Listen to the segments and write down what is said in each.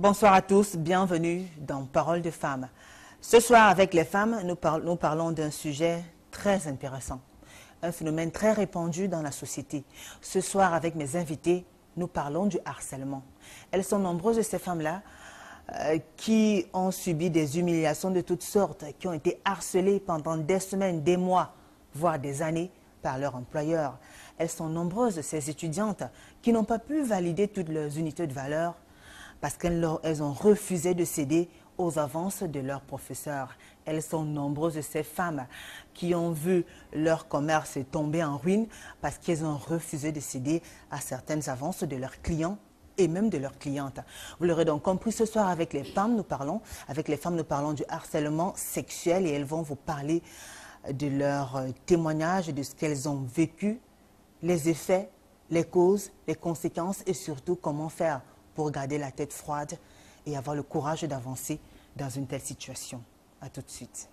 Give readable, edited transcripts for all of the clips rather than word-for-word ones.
Bonsoir à tous, bienvenue dans Parole de femmes. Ce soir, avec les femmes, nous parlons d'un sujet très intéressant, un phénomène très répandu dans la société. Ce soir, avec mes invités, nous parlons du harcèlement. Elles sont nombreuses, ces femmes-là, qui ont subi des humiliations de toutes sortes, qui ont été harcelées pendant des semaines, des mois, voire des années par leur employeur. Elles sont nombreuses, ces étudiantes, qui n'ont pas pu valider toutes leurs unités de valeur parce qu'elles ont refusé de céder aux avances de leurs professeurs. Elles sont nombreuses, ces femmes qui ont vu leur commerce tomber en ruine parce qu'elles ont refusé de céder à certaines avances de leurs clients et même de leurs clientes. Vous l'aurez donc compris, ce soir avec les femmes, nous parlons du harcèlement sexuel et elles vont vous parler de leurs témoignages, de ce qu'elles ont vécu, les effets, les causes, les conséquences et surtout comment faire pour garder la tête froide et avoir le courage d'avancer dans une telle situation. À tout de suite.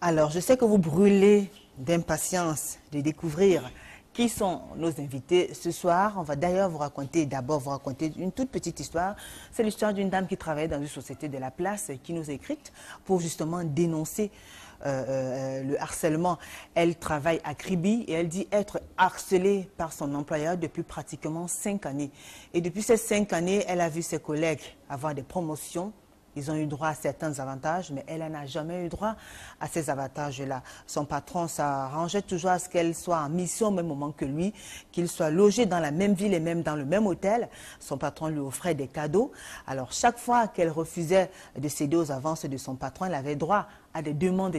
Alors, je sais que vous brûlez d'impatience de découvrir qui sont nos invités ce soir. On va d'ailleurs vous raconter une toute petite histoire. C'est l'histoire d'une dame qui travaille dans une société de la place qui nous a écrite pour justement dénoncer le harcèlement. Elle travaille à Kribi et elle dit être harcelée par son employeur depuis pratiquement 5 années. Et depuis ces 5 années, elle a vu ses collègues avoir des promotions. Ils ont eu droit à certains avantages, mais elle n'a jamais eu droit à ces avantages-là. Son patron s'arrangeait toujours à ce qu'elle soit en mission au même moment que lui, qu'il soit logé dans la même ville et même dans le même hôtel. Son patron lui offrait des cadeaux. Alors, chaque fois qu'elle refusait de céder aux avances de son patron, elle avait droit à des demandes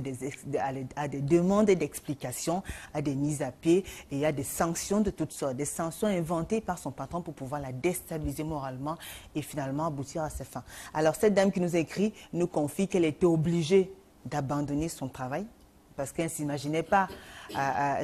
d'explications, à des mises à pied et à des sanctions de toutes sortes, des sanctions inventées par son patron pour pouvoir la déstabiliser moralement et finalement aboutir à ses fins. Alors cette dame qui nous a écrit nous confie qu'elle était obligée d'abandonner son travail parce qu'elle ne s'imaginait pas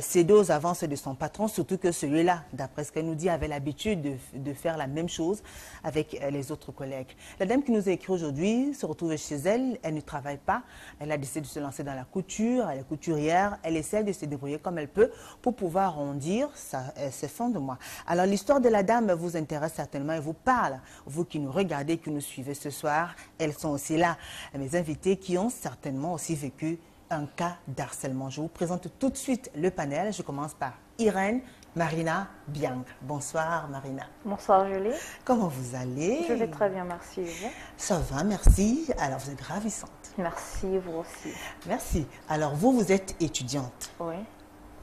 céder aux avances de son patron, surtout que celui-là, d'après ce qu'elle nous dit, avait l'habitude de faire la même chose avec les autres collègues. La dame qui nous a écrit aujourd'hui se retrouve chez elle, elle ne travaille pas, elle a décidé de se lancer dans la couture, elle est couturière, elle essaie de se débrouiller comme elle peut pour pouvoir arrondir ses fins de mois. Alors l'histoire de la dame vous intéresse certainement et vous parle, vous qui nous regardez, qui nous suivez ce soir, elles sont aussi là, mes invités qui ont certainement aussi vécu un cas d'harcèlement. Je vous présente tout de suite le panel. Je commence par Irène Marina Biang. Bonsoir Marina. Bonsoir Julie. Comment vous allez? Je vais très bien, merci. Et vous? Ça va, merci. Alors vous êtes ravissante. Merci, vous aussi. Merci. Alors vous êtes étudiante. Oui.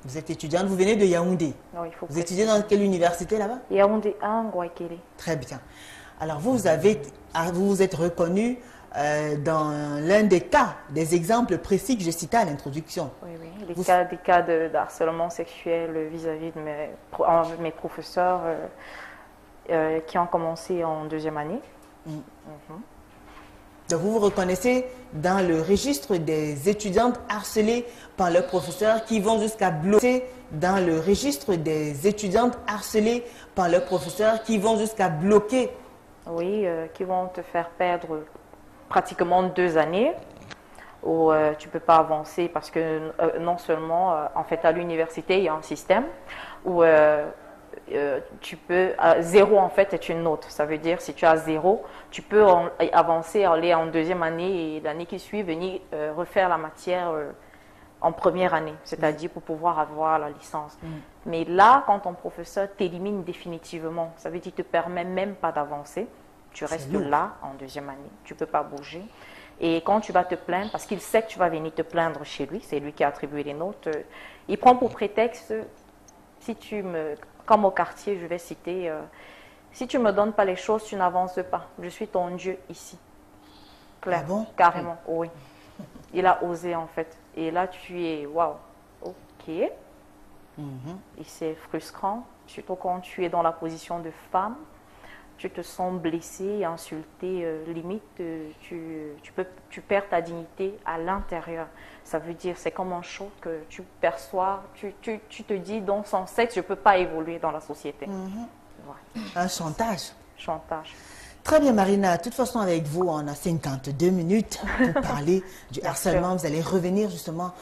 Vous êtes étudiante, vous venez de Yaoundé. Oui, il faut vous étudiez dans quelle université là-bas? Yaoundé 1, Ngouaikele. Très bien. Alors vous vous êtes reconnue dans l'un des cas, des exemples précis que je citais à l'introduction. Oui, oui, des cas de harcèlement sexuel vis-à-vis de mes professeurs qui ont commencé en 2e année. Donc vous vous reconnaissez dans le registre des étudiantes harcelées par leurs professeurs qui vont jusqu'à bloquer, dans le registre des étudiantes harcelées par leurs professeurs qui vont jusqu'à bloquer. Oui, qui vont te faire perdre pratiquement 2 années où tu ne peux pas avancer parce que non seulement, en fait, à l'université, il y a un système où tu peux, 0 en fait est une note. Ça veut dire si tu as 0, tu peux avancer, aller en 2e année et l'année qui suit, venir refaire la matière en 1re année, c'est-à-dire pour pouvoir avoir la licence. Mais là, quand ton professeur t'élimine définitivement, ça veut dire qu'il ne te permet même pas d'avancer. Tu restes là en 2e année, tu ne peux pas bouger. Et quand tu vas te plaindre, parce qu'il sait que tu vas venir te plaindre chez lui, c'est lui qui a attribué les notes, il prend pour prétexte, comme au quartier, je vais citer, si tu ne me donnes pas les choses, tu n'avances pas. Je suis ton Dieu ici. Claire, bon? Carrément, oui. Il a osé en fait. Et là, tu es, waouh, ok. Et c'est frustrant, surtout quand tu es dans la position de femme. Tu te sens blessé, insulté, limite, tu perds ta dignité à l'intérieur. Ça veut dire, c'est comme un choc que tu perçois, tu te dis, dans son sexe, je ne peux pas évoluer dans la société. Ouais. Un chantage. Chantage. Très bien Marina, de toute façon avec vous, on a 52 minutes pour parler du harcèlement. Vous allez revenir justement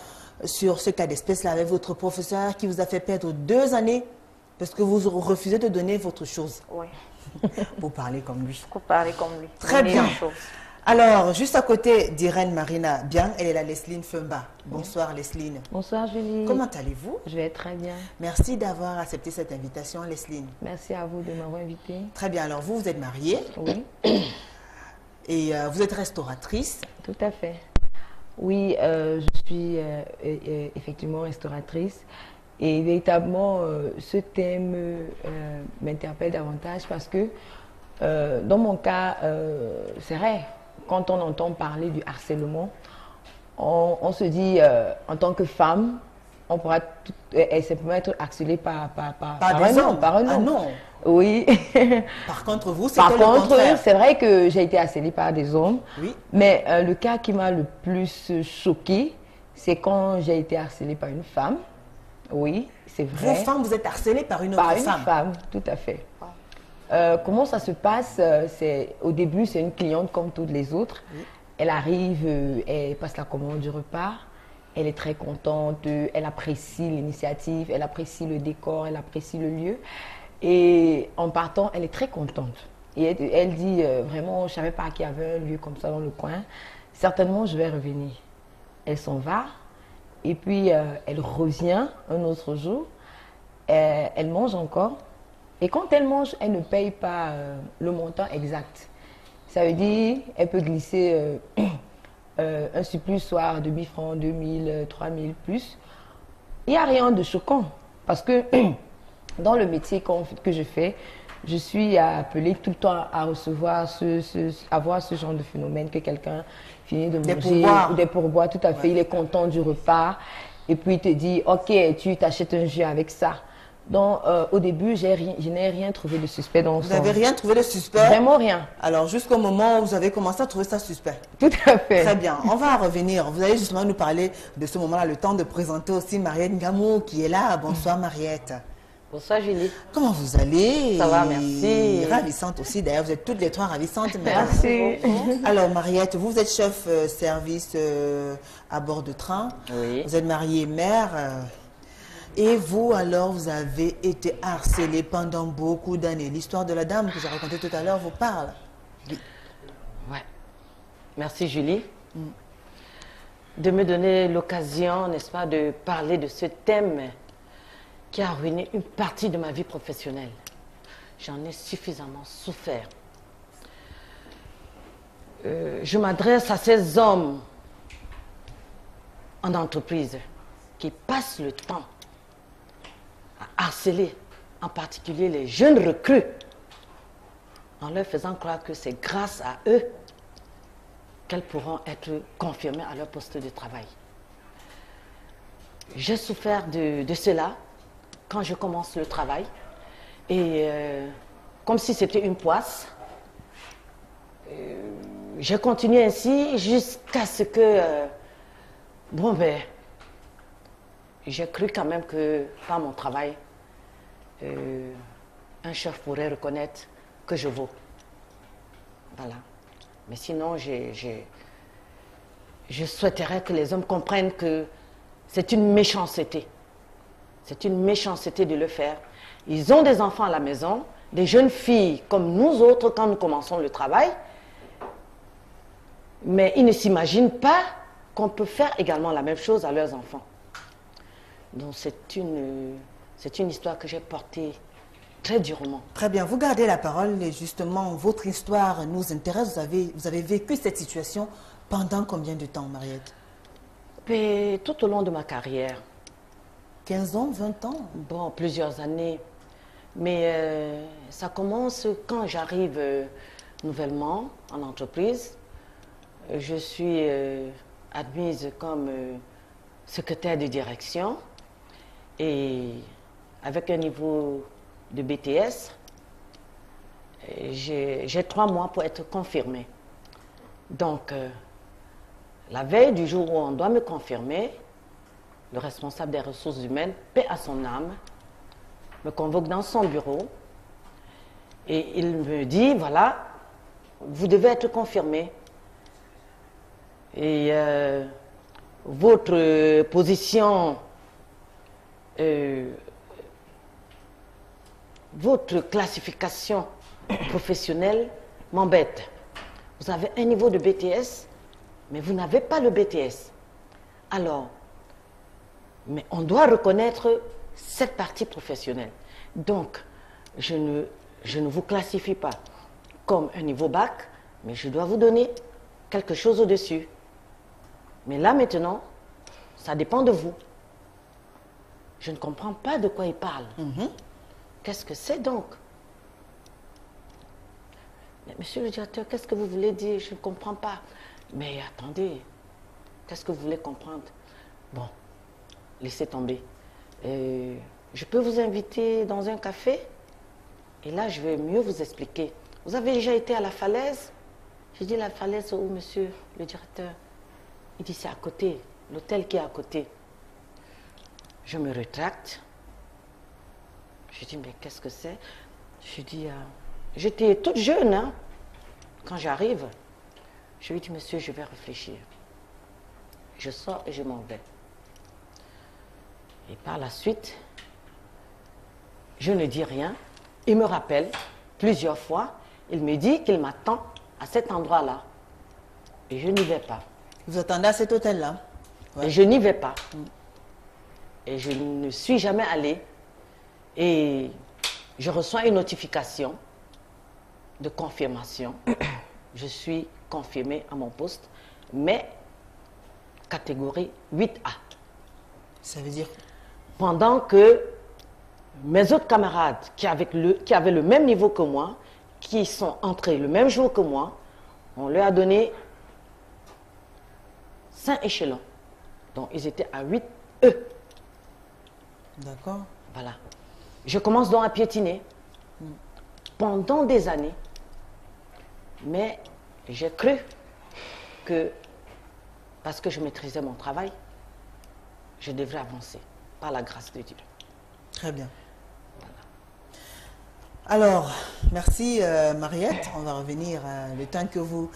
sur ce cas d'espèce-là avec votre professeur qui vous a fait perdre 2 années parce que vous refusez de donner votre chose. Oui. Pour parler comme lui. Pour parler comme lui. Très Donner bien. les choses. Alors, juste à côté d'Irène Marina, bien, elle est la Lesline Femba. Bonsoir Lesline. Bonsoir Julie. Comment allez-vous? Je vais très bien. Merci d'avoir accepté cette invitation, Lesline. Merci à vous de m'avoir invitée. Très bien, alors vous êtes mariée Oui, et vous êtes restauratrice. tout à fait. Oui, je suis effectivement restauratrice et véritablement ce thème m'interpelle davantage parce que dans mon cas, c'est vrai, quand on entend parler du harcèlement, on se dit en tant que femme, on pourra simplement être harcelé par des un hommes. homme, par un Ah homme. non. Oui. Par contre, vous, Par c'était le contre, contraire. c'est vrai que j'ai été harcelée par des hommes, Oui. mais le cas qui m'a le plus choquée, c'est quand j'ai été harcelée par une femme. Oui, c'est Vous, vrai. femme, vous êtes harcelée par une autre Par une femme. femme, tout à fait. Comment ça se passe? Au début, c'est une cliente comme toutes les autres. Oui. Elle arrive, elle passe la commande du repas. Elle est très contente, elle apprécie l'initiative, elle apprécie le décor, elle apprécie le lieu. Et en partant, elle est très contente. Et elle dit vraiment, je ne savais pas qu'il y avait un lieu comme ça dans le coin. Certainement, je vais revenir. Elle s'en va. Et puis, elle revient un autre jour. Elle mange encore. Et quand elle mange, elle ne paye pas le montant exact. Ça veut dire elle peut glisser un surplus soit de 1000 francs, 2000, 3000 plus. Il n'y a rien de choquant. Parce que dans le métier que je fais, je suis appelée tout le temps à recevoir avoir ce genre de phénomène que quelqu'un finit de Des manger pourboires. ou des pourboires, tout à fait. Ouais. Il est content du repas et puis il te dit, ok, tu t'achètes un jus avec ça. Donc au début, je n'ai rien trouvé de suspect dans Vous n'avez rien trouvé de suspect? Vraiment rien. Alors, jusqu'au moment où vous avez commencé à trouver ça suspect. Tout à fait. Très bien, on va revenir. Vous allez justement nous parler de ce moment-là, le temps de présenter aussi Mariette Ngamou qui est là. Bonsoir Mariette. Bonsoir Julie. Comment vous allez? Ça va, merci. Ravissante aussi, d'ailleurs, vous êtes toutes les trois ravissantes. Merci. Alors Mariette, vous êtes chef service à bord de train. Oui. Vous êtes mariée mère. Et vous, alors, vous avez été harcelée pendant beaucoup d'années. L'histoire de la dame que j'ai racontée tout à l'heure vous parle. Ouais. Merci Julie de me donner l'occasion, n'est-ce pas, de parler de ce thème qui a ruiné une partie de ma vie professionnelle. J'en ai suffisamment souffert. Je m'adresse à ces hommes en entreprise qui passent le temps à harceler, en particulier les jeunes recrues, en leur faisant croire que c'est grâce à eux qu'elles pourront être confirmées à leur poste de travail. J'ai souffert de cela quand je commence le travail et comme si c'était une poisse, j'ai continué ainsi jusqu'à ce que, bon ben, j'ai cru quand même que par mon travail, un chef pourrait reconnaître que je vaux. Voilà. Mais sinon, je souhaiterais que les hommes comprennent que c'est une méchanceté. C'est une méchanceté de le faire. Ils ont des enfants à la maison, des jeunes filles comme nous autres quand nous commençons le travail, mais ils ne s'imaginent pas qu'on peut faire également la même chose à leurs enfants. Donc c'est une histoire que j'ai portée très durement. Très bien, vous gardez la parole et justement, votre histoire nous intéresse. Vous avez vécu cette situation pendant combien de temps, Mariette? Et tout au long de ma carrière. 15 ans, 20 ans? Bon, plusieurs années. Mais ça commence quand j'arrive nouvellement en entreprise. Je suis admise comme secrétaire de direction et avec un niveau de BTS, j'ai 3 mois pour être confirmée. Donc, la veille du jour où on doit me confirmer, le responsable des ressources humaines, paix à son âme, me convoque dans son bureau et il me dit, voilà, vous devez être confirmé. Et votre position, votre classification professionnelle m'embête. Vous avez un niveau de BTS, mais vous n'avez pas le BTS. Alors, mais on doit reconnaître cette partie professionnelle. Donc, je ne vous classifie pas comme un niveau bac, mais je dois vous donner quelque chose au-dessus. Mais là, maintenant, ça dépend de vous. Je ne comprends pas de quoi il parle. Qu'est-ce que c'est donc? Mais monsieur le directeur, qu'est-ce que vous voulez dire? Je ne comprends pas. Mais attendez, qu'est-ce que vous voulez comprendre? Bon, laissez tomber. Je peux vous inviter dans un café? Et là, je vais mieux vous expliquer. Vous avez déjà été à la falaise? J'ai dit la falaise où, monsieur le directeur? Il dit c'est à côté, l'hôtel qui est à côté. Je me rétracte. Je dis mais qu'est-ce que c'est? Je dis j'étais toute jeune hein, quand j'arrive. Je lui dis monsieur, je vais réfléchir. Je sors et je m'en vais. Et par la suite, je ne dis rien. Il me rappelle plusieurs fois. Il me dit qu'il m'attend à cet endroit-là. Et je n'y vais pas. Vous attendez à cet hôtel-là? Et je n'y vais pas. Et je ne suis jamais allée. Et je reçois une notification de confirmation. Je suis confirmée à mon poste, mais catégorie 8A. Ça veut dire? Pendant que mes autres camarades qui avaient le même niveau que moi, qui sont entrés le même jour que moi, on leur a donné 5 échelons. Donc ils étaient à 8E. D'accord. Voilà. Je commence donc à piétiner pendant des années. Mais j'ai cru que, parce que je maîtrisais mon travail, je devrais avancer par la grâce de Dieu. Très bien. Alors, merci Mariette. On va revenir le temps que vous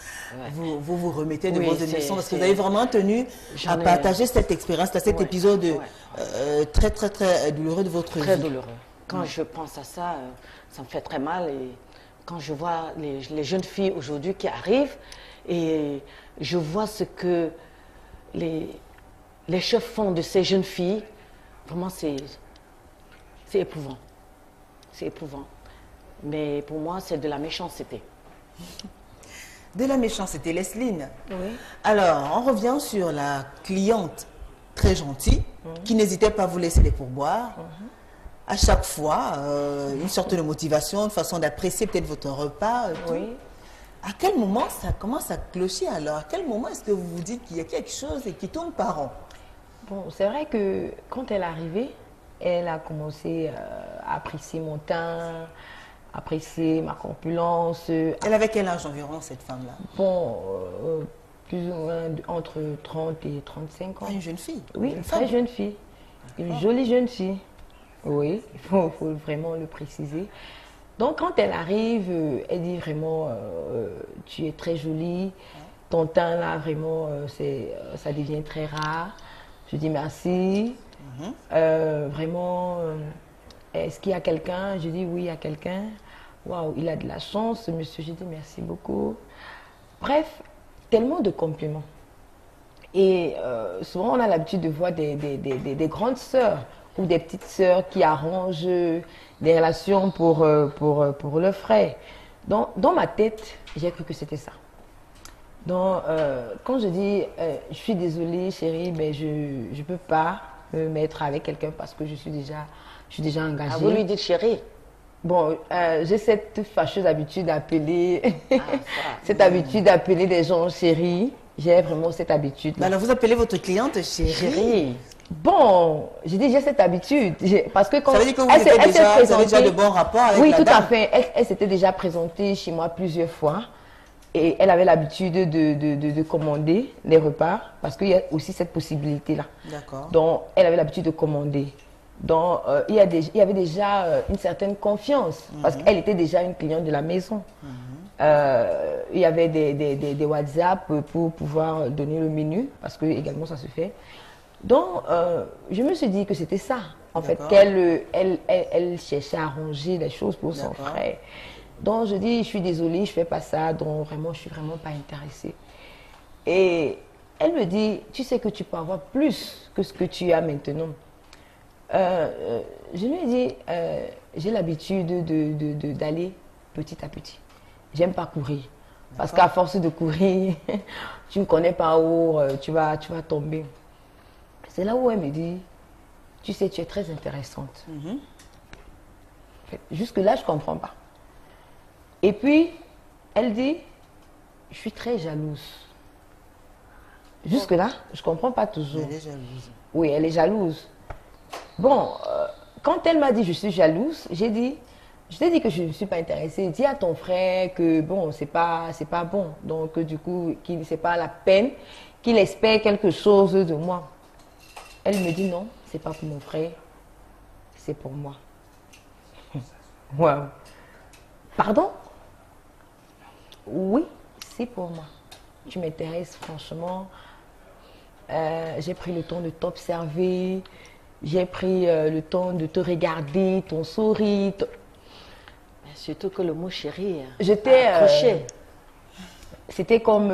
remettez de vos émissions, parce que vous avez vraiment tenu à partager cette expérience, cet épisode très, très, très douloureux de votre vie. Très douloureux. Quand je pense à ça, ça me fait très mal. Et quand je vois les jeunes filles aujourd'hui qui arrivent, et je vois ce que les chefs font de ces jeunes filles, vraiment c'est éprouvant. C'est éprouvant. Mais pour moi, c'est de la méchanceté. De la méchanceté, Lesline. Oui. Alors, on revient sur la cliente très gentille, qui n'hésitait pas à vous laisser des pourboires. À chaque fois, une sorte de motivation, une façon d'apprécier peut-être votre repas. Tout. Oui. À quel moment ça commence à clocher alors? À quel moment est-ce que vous vous dites qu'il y a quelque chose et qui tourne par rond? Bon, c'est vrai que quand elle est arrivée, elle a commencé à apprécier mon teint, apprécier ma corpulence. Elle avait quel âge environ, cette femme-là? Bon, plus ou moins entre 30 et 35 ans. Ah, une jeune fille? Oui, une très jeune fille. Une jolie jeune fille. Oui, il faut vraiment le préciser. Donc, quand elle arrive, elle dit vraiment, tu es très jolie. Ton teint, là, vraiment, ça devient très rare. Je dis merci. Vraiment, est-ce qu'il y a quelqu'un? Je dis oui, il y a quelqu'un. Waouh, il a de la chance, ce monsieur. Je dis merci beaucoup. Bref, tellement de compliments. Et souvent, on a l'habitude de voir des grandes sœurs ou des petites sœurs qui arrangent des relations pour le frère. Donc, dans ma tête, j'ai cru que c'était ça. Donc, quand je dis je suis désolée, chérie, mais je ne peux pas me mettre avec quelqu'un parce que je suis déjà engagée. Ah, vous lui dites chérie? Bon, j'ai cette fâcheuse habitude d'appeler habitude d'appeler des gens chérie. J'ai vraiment cette habitude. Alors, vous appelez votre cliente chérie? Bon, j'ai dit j'ai cette habitude. Parce que quand ça veut dire que vous avez déjà de bons rapports avec la dame? Oui, tout à fait. Elle s'était déjà présentée chez moi plusieurs fois. Et elle avait l'habitude de commander les repas. Parce qu'il y a aussi cette possibilité-là. D'accord. Donc, elle avait l'habitude de commander. Donc, il y avait déjà une certaine confiance. Parce qu'elle était déjà une cliente de la maison. Il y avait des WhatsApp pour pouvoir donner le menu, parce que également ça se fait. Donc, je me suis dit que c'était ça, en fait, elle cherchait à arranger les choses pour son frère. Donc, je dis, je suis désolée, je ne fais pas ça, donc vraiment, je ne suis vraiment pas intéressée. Et elle me dit, tu sais que tu peux avoir plus que ce que tu as maintenant. Je lui ai dit, j'ai l'habitude d'aller petit à petit. J'aime pas courir. Parce qu'à force de courir, tu ne connais pas où tu vas tomber. C'est là où elle me dit, tu sais, tu es très intéressante. Jusque-là, je ne comprends pas. Et puis, elle dit, je suis très jalouse. Jusque-là, je ne comprends pas toujours. Elle est jalouse. Oui, elle est jalouse. Bon, quand elle m'a dit je suis jalouse, je t'ai dit que je ne suis pas intéressée. Dis à ton frère que bon, c'est pas bon. Donc du coup, c'est pas la peine qu'il espère quelque chose de moi. Elle me dit non, c'est pas pour mon frère, c'est pour moi. Waouh. Pardon? Oui, c'est pour moi. Tu m'intéresses franchement. J'ai pris le temps de t'observer. J'ai pris le temps de te regarder, ton sourire. Surtout que le mot chéri, j'étais accroché. C'était comme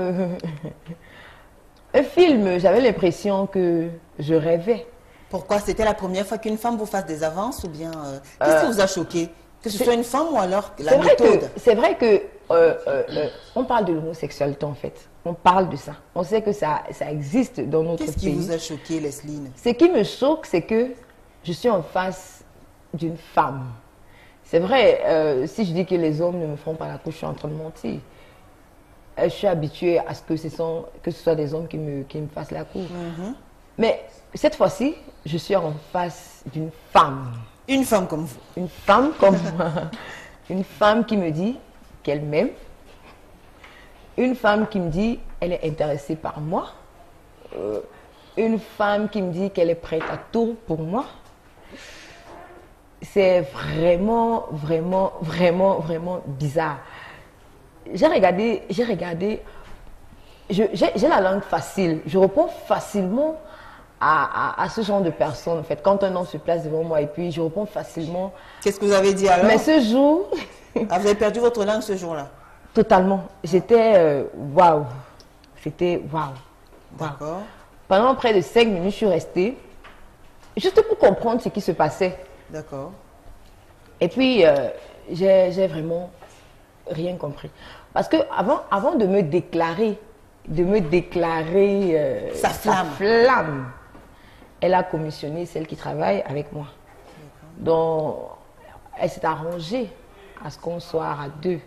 un film. J'avais l'impression que je rêvais. Pourquoi? C'était la première fois qu'une femme vous fasse des avances ou bien qu'est-ce qui vous a choqué? Que ce soit une femme ou alors la méthode? C'est vrai que on parle de l'homosexualité en fait. On parle de ça. On sait que ça existe dans notre pays. Qu'est-ce qui vous a choqué, Lesline? Ce qui me choque, c'est que je suis en face d'une femme. C'est vrai, si je dis que les hommes ne me font pas la couche, je suis en train de mentir. Je suis habituée à ce que ce soit des hommes qui me fassent la cour. Mais cette fois-ci, je suis en face d'une femme. Une femme comme vous? Une femme comme moi. Une femme qui me dit qu'elle m'aime. Une femme qui me dit qu'elle est intéressée par moi. Une femme qui me dit qu'elle est prête à tout pour moi. C'est vraiment, vraiment, vraiment, vraiment bizarre. J'ai regardé, j'ai la langue facile. Je réponds facilement à ce genre de personnes. En fait, quand un homme se place devant moi et puis je réponds facilement. Qu'est-ce que vous avez dit alors? Mais ce jour... Ah, vous avez perdu votre langue ce jour-là? Totalement. J'étais waouh. C'était waouh. D'accord. Pendant près de 5 minutes, je suis restée juste pour comprendre ce qui se passait. D'accord. Et puis, j'ai vraiment rien compris. Parce que avant de me déclarer sa flamme, elle a commissionné celle qui travaille avec moi. Donc, elle s'est arrangée à ce qu'on soit à deux.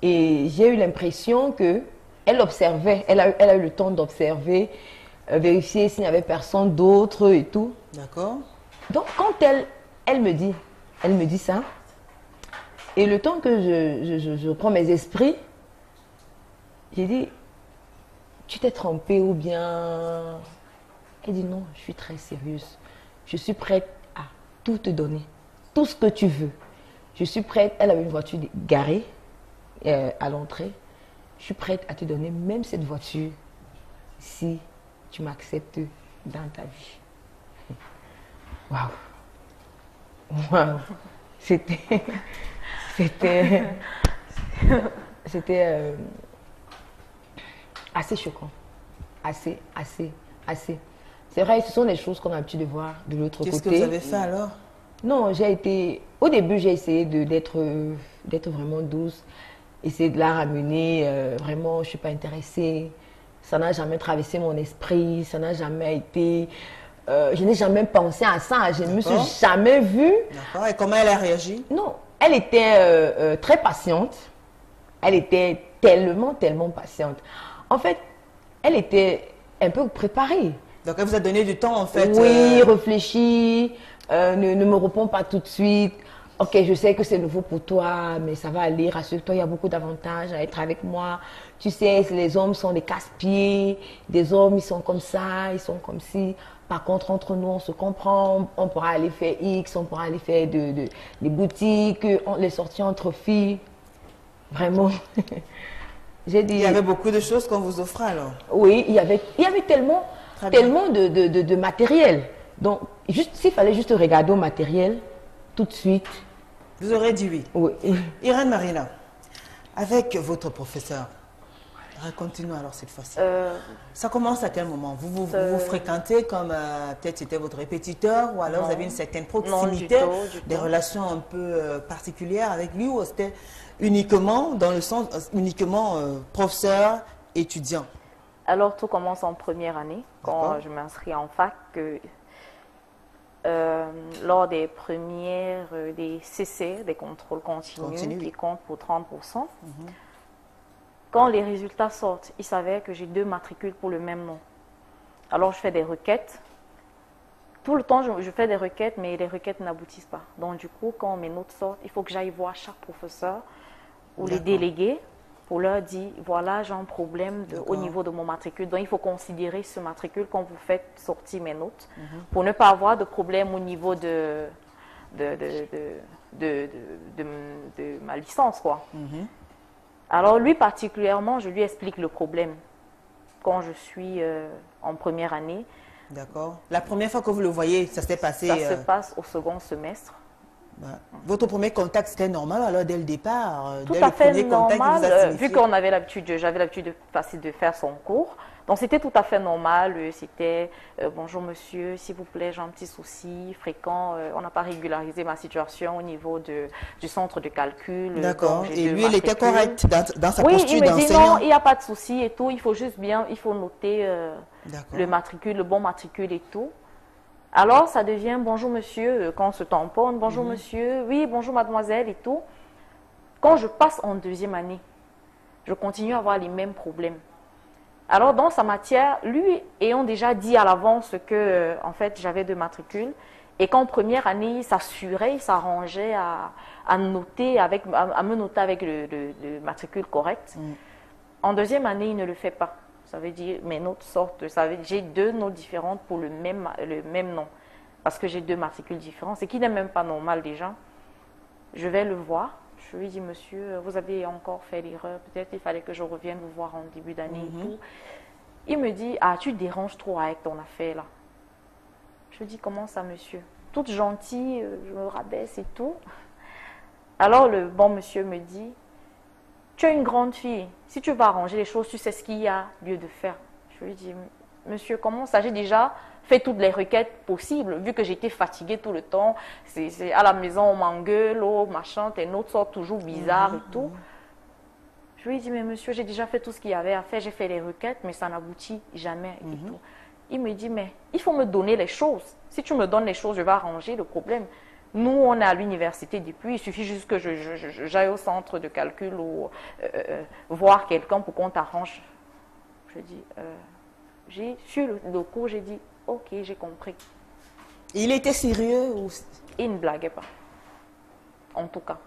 Et j'ai eu l'impression qu'elle observait, elle a eu le temps d'observer, vérifier s'il n'y avait personne d'autre et tout. D'accord. Donc, quand elle me dit ça, et le temps que je prends mes esprits, j'ai dit, tu t'es trompée ou bien... Elle dit non, je suis très sérieuse. Je suis prête à tout te donner, tout ce que tu veux. Je suis prête, elle avait une voiture garée à l'entrée. Je suis prête à te donner même cette voiture si tu m'acceptes dans ta vie. Waouh! Waouh! C'était assez choquant. Assez. C'est vrai, ce sont des choses qu'on a l'habitude de voir de l'autre côté. Qu'est-ce que vous avez fait alors? Non, au début, j'ai essayé d'être vraiment douce, essayer de la ramener, vraiment, je ne suis pas intéressée. Ça n'a jamais traversé mon esprit, ça n'a jamais été... je n'ai jamais pensé à ça, je ne me suis jamais vue. D'accord, et comment elle a réagi? Non, elle était très patiente, elle était tellement patiente. En fait, elle était un peu préparée. Donc elle vous a donné du temps en fait? Oui, réfléchis, ne me réponds pas tout de suite. Ok, je sais que c'est nouveau pour toi, mais ça va aller, rassure-toi, il y a beaucoup d'avantages à être avec moi. Tu sais, les hommes sont des casse-pieds, des hommes, ils sont comme ça, ils sont comme ci. Par contre, entre nous, on se comprend, on pourra aller faire X, on pourra aller faire des boutiques, les sorties entre filles. Vraiment. J'ai dit... Il y avait beaucoup de choses qu'on vous offrait alors. Oui, il y avait tellement, tellement de matériel. Donc, s'il fallait juste regarder au matériel, tout de suite. Vous aurez dit oui. Oui. Irène Marina, avec votre professeur, racontez-nous alors cette fois-ci. Ça commence à quel moment? Vous fréquentez comme peut-être c'était votre répétiteur ou alors vous avez une certaine proximité, des relations un peu particulières avec lui ou c'était uniquement dans le sens, uniquement professeur-étudiant? Alors tout commence en première année quand je m'inscris en fac. Lors des premières, des CC, des contrôles continus, qui comptent pour 30%, quand les résultats sortent, il s'avère que j'ai 2 matricules pour le même nom. Alors je fais des requêtes. Tout le temps, je fais des requêtes, mais les requêtes n'aboutissent pas. Donc du coup, quand mes notes sortent, il faut que j'aille voir chaque professeur ou les délégués pour leur dire, voilà, j'ai un problème au niveau de mon matricule. Donc il faut considérer ce matricule quand vous faites sortir mes notes pour ne pas avoir de problème au niveau de ma licence, quoi. Alors lui particulièrement, je lui explique le problème quand je suis en première année. D'accord. La première fois que vous le voyez, ça s'est passé... Ça se passe au second semestre. Votre premier contact, c'était normal alors dès le départ? Tout à fait normal, vu qu'on avait l'habitude, j'avais l'habitude de faire son cours. Donc c'était tout à fait normal, c'était bonjour monsieur, s'il vous plaît, j'ai un petit souci fréquent, on n'a pas régularisé ma situation au niveau du centre de calcul. D'accord, et lui il était correct dans sa posture d'enseignant? Oui, il me dit non, il n'y a pas de souci et tout, il faut juste bien, il faut noter le matricule, le bon matricule et tout. Alors ça devient bonjour monsieur, quand on se tamponne, bonjour monsieur, oui bonjour mademoiselle et tout. Quand je passe en deuxième année, je continue à avoir les mêmes problèmes. Alors, dans sa matière, lui ayant déjà dit à l'avance que, en fait, j'avais 2 matricules, et qu'en première année, il s'assurait, il s'arrangeait à me noter avec le matricule correct. En deuxième année, il ne le fait pas. Ça veut dire, mes notes sortent, j'ai 2 notes différentes pour le même nom, parce que j'ai 2 matricules différents, ce qui n'est même pas normal déjà. Je vais le voir. Je lui dis, monsieur, vous avez encore fait l'erreur, peut-être il fallait que je revienne vous voir en début d'année et tout. Il me dit, ah, tu te déranges trop avec ton affaire là. Je lui dis, comment ça, monsieur? Toute gentille, je me rabaisse et tout. Alors le bon monsieur me dit, tu es une grande fille, si tu vas arranger les choses, tu sais ce qu'il y a lieu de faire. Je lui dis, monsieur, comment ça? J'ai déjà fait toutes les requêtes possibles, vu que j'étais fatiguée tout le temps. C'est à la maison, on m'engueule, oh, machin, tes notes sortent toujours bizarres et tout. Je lui ai dit, mais monsieur, j'ai déjà fait tout ce qu'il y avait à faire, j'ai fait les requêtes, mais ça n'aboutit jamais et tout. Il me dit, mais il faut me donner les choses. Si tu me donnes les choses, je vais arranger le problème. Nous, on est à l'université depuis, il suffit juste que j'aille au centre de calcul ou voir quelqu'un pour qu'on t'arrange. Je dis, sur le cours, j'ai dit, ok, j'ai compris. Il était sérieux ou... Il ne blaguait pas, en tout cas.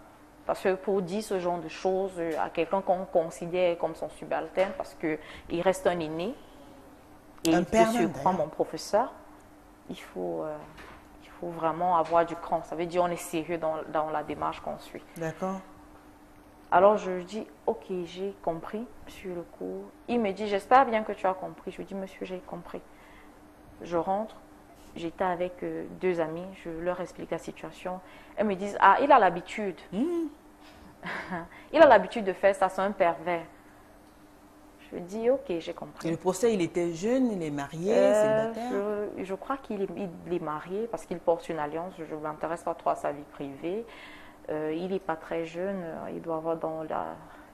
Parce que pour dire ce genre de choses à quelqu'un qu'on considère comme son subalterne, parce qu'il reste un aîné, et je surprends mon professeur, il faut vraiment avoir du cran. Ça veut dire qu'on est sérieux dans la démarche qu'on suit. D'accord. Alors je lui dis, ok, j'ai compris sur le cours. Il me dit, j'espère bien que tu as compris. Je lui dis, monsieur, j'ai compris. Je rentre, j'étais avec 2 amis, je leur explique la situation. Elles me disent, ah, il a l'habitude. Il a l'habitude de faire ça, c'est un pervers. Je dis, ok, j'ai compris. Et le procès, il était jeune, il est marié, célibataire? Je crois qu'il est marié parce qu'il porte une alliance. Je ne m'intéresse pas trop à sa vie privée. Il n'est pas très jeune, il doit avoir dans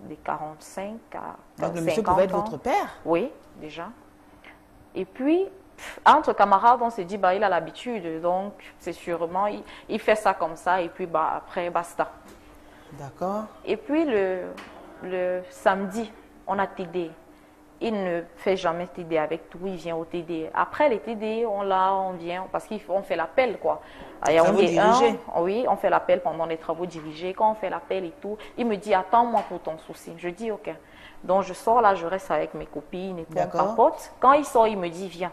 des 45 à 50 ans. Donc le monsieur pouvait être votre père? Oui, déjà. Et puis, entre camarades, on s'est dit, bah, il a l'habitude, donc c'est sûrement, il fait ça comme ça, et puis bah, après, basta. D'accord. Et puis le samedi, on a TD. Il ne fait jamais TD avec tout, il vient au TD. Après les TD, on vient, parce qu'on fait l'appel, quoi. Travaux dirigés. Oui, on fait l'appel pendant les travaux dirigés. Quand on fait l'appel et tout, il me dit, attends-moi pour ton souci. Je dis, ok. Donc je sors là, je reste avec mes copines et tout, on papote. Quand il sort, il me dit, viens.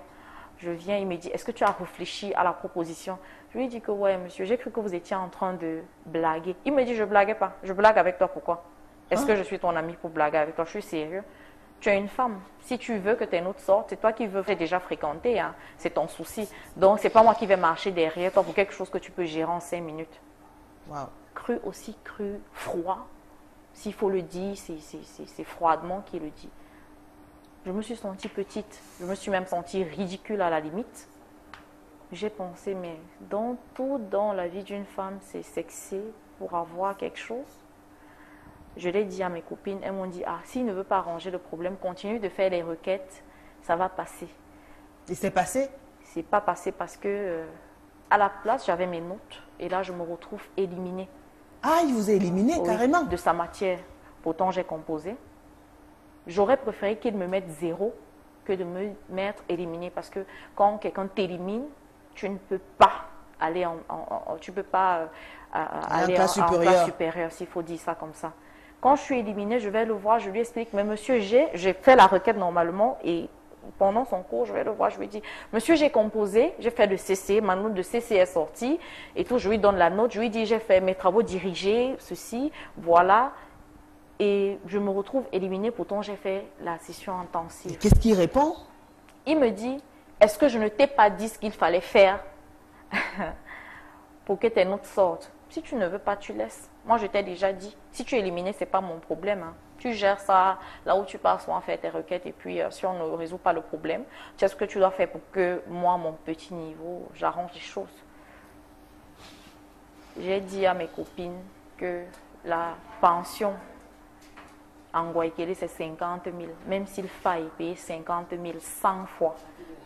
Je viens, il me dit, est-ce que tu as réfléchi à la proposition? Je lui dis que ouais, monsieur, j'ai cru que vous étiez en train de blaguer. Il me dit, je ne blaguais pas. Je blague avec toi, pourquoi? Est-ce que je suis ton ami pour blaguer avec toi? Je suis sérieux. Tu es une femme. Si tu veux que tu aies une autre sorte, c'est toi qui veux déjà fréquenter. Hein. C'est ton souci. Donc, c'est pas moi qui vais marcher derrière toi pour quelque chose que tu peux gérer en 5 minutes. Wow. Cru aussi, cru, froid. S'il faut le dire, c'est froidement qu'il le dit. Je me suis sentie petite. Je me suis même sentie ridicule à la limite. J'ai pensé, mais tout dans la vie d'une femme, c'est sexy pour avoir quelque chose. Je l'ai dit à mes copines, elles m'ont dit, ah, s'il ne veut pas arranger le problème, continue de faire les requêtes, ça va passer. Et c'est passé? C'est pas passé parce que, à la place, j'avais mes notes, et là, je me retrouve éliminée. Ah, il vous a éliminé carrément? De sa matière. Pourtant, j'ai composé. J'aurais préféré qu'il me mette 0 que de me mettre éliminée, parce que quand quelqu'un t'élimine, tu ne peux pas aller tu peux pas aller en classe supérieure, s'il faut dire ça comme ça. Quand je suis éliminée, je vais le voir, je lui explique, mais monsieur, j'ai fait la requête normalement et pendant son cours, je vais le voir, je lui dis, monsieur, j'ai composé, j'ai fait le CC, ma note de CC est sortie et tout, je lui donne la note, je lui dis, j'ai fait mes travaux dirigés, ceci, voilà, et je me retrouve éliminée, pourtant j'ai fait la session intensive. Qu'est-ce qu'il répond? Il me dit, est-ce que je ne t'ai pas dit ce qu'il fallait faire pour que tes notes sortent? Si tu ne veux pas, tu laisses. Moi, je t'ai déjà dit. Si tu es éliminé, ce n'est pas mon problème. Hein. Tu gères ça là où tu pars, soit faire tes requêtes. Et puis, si on ne résout pas le problème, tu sais ce que tu dois faire pour que moi, mon petit niveau, j'arrange les choses. J'ai dit à mes copines que la pension en Guayaquil, c'est 50 000. Même s'il faille payer 50 000 100 fois,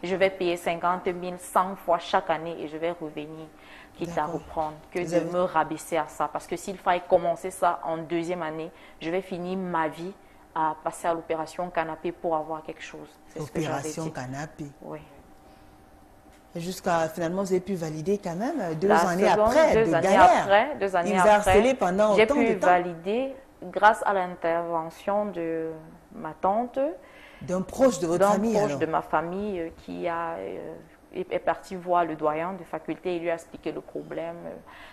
je vais payer 50 000 100 fois chaque année et je vais revenir, quitte à reprendre, que de me rabaisser à ça. Parce que s'il faille commencer ça en 2e année, je vais finir ma vie à passer à l'opération canapé pour avoir quelque chose. L'opération canapé? Oui. Jusqu'à finalement, vous avez pu valider quand même 2 La années seconde, après, 2 années galère. après, 2 années Il vous a harcelé pendant j'ai autant de pu temps. valider grâce à l'intervention de ma tante. D'un proche de votre famille, proche alors? de ma famille qui est parti voir le doyen de faculté et lui a expliqué le problème.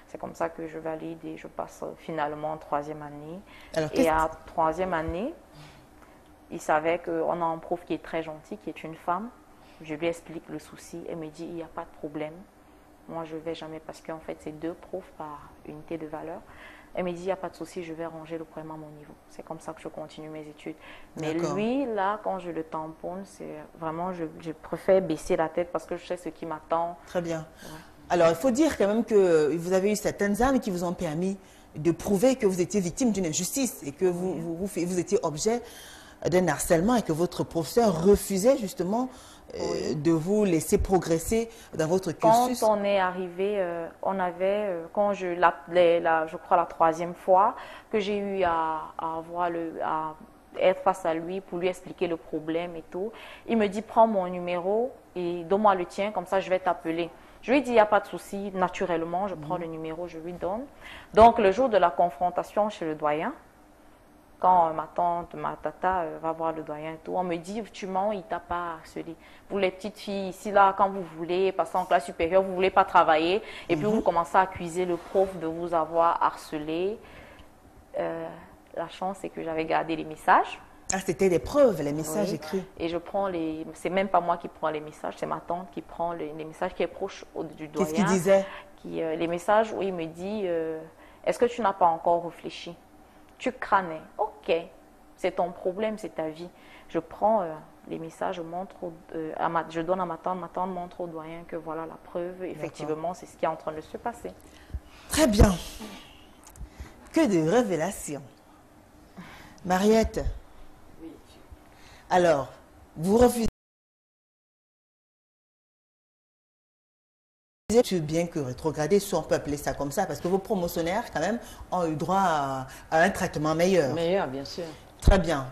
C'est comme ça que je valide et je passe finalement en 3e année. Alors, et à 3e année, il savait qu'on a un prof qui est très gentil, qui est une femme. Je lui explique le souci. Elle me dit, il n'y a pas de problème. Moi, je ne vais jamais parce qu'en fait, c'est 2 profs par unité de valeur. Elle me dit, il n'y a pas de souci, je vais ranger le problème à mon niveau. C'est comme ça que je continue mes études. Mais lui, là, quand je le tamponne, c'est vraiment, je préfère baisser la tête parce que je sais ce qui m'attend. Très bien. Ouais. Alors, il faut dire quand même que vous avez eu certaines armes qui vous ont permis de prouver que vous étiez victime d'une injustice et que vous étiez objet d'un harcèlement et que votre professeur refusait justement de vous laisser progresser dans votre cursus. Quand on est arrivé, on avait, quand je crois la 3e fois que j'ai eu à être face à lui pour lui expliquer le problème et tout, il me dit, prends mon numéro et donne-moi le tien, comme ça je vais t'appeler. Je lui dis, il n'y a pas de souci, naturellement, je prends le numéro, je lui donne. Donc, le jour de la confrontation chez le doyen, quand ma tante, ma tata va voir le doyen et tout, on me dit, tu mens, il t'a pas harcelé. Vous les petites filles, ici, là, quand vous voulez passer en classe supérieure, vous ne voulez pas travailler, et puis vous commencez à accuser le prof de vous avoir harcelé. La chance, c'est que j'avais gardé les messages. Ah, c'était des preuves, les messages écrits. Et je prends c'est même pas moi qui prends les messages, c'est ma tante qui prend les messages, qui est proche du doyen. Qu'est-ce qu'il disait? Les messages où il me dit, est-ce que tu n'as pas encore réfléchi? Tu crânais. Ok, c'est ton problème, c'est ta vie. Je prends les messages, je donne à ma tante montre au doyen que voilà la preuve. Effectivement, c'est ce qui est en train de se passer. Très bien. Que de révélations. Mariette. Oui. Alors, vous refusez bien que rétrogradé, si on peut appeler ça comme ça, parce que vos promotionnaires, quand même, ont eu droit à un traitement meilleur. Meilleur, bien sûr. Très bien.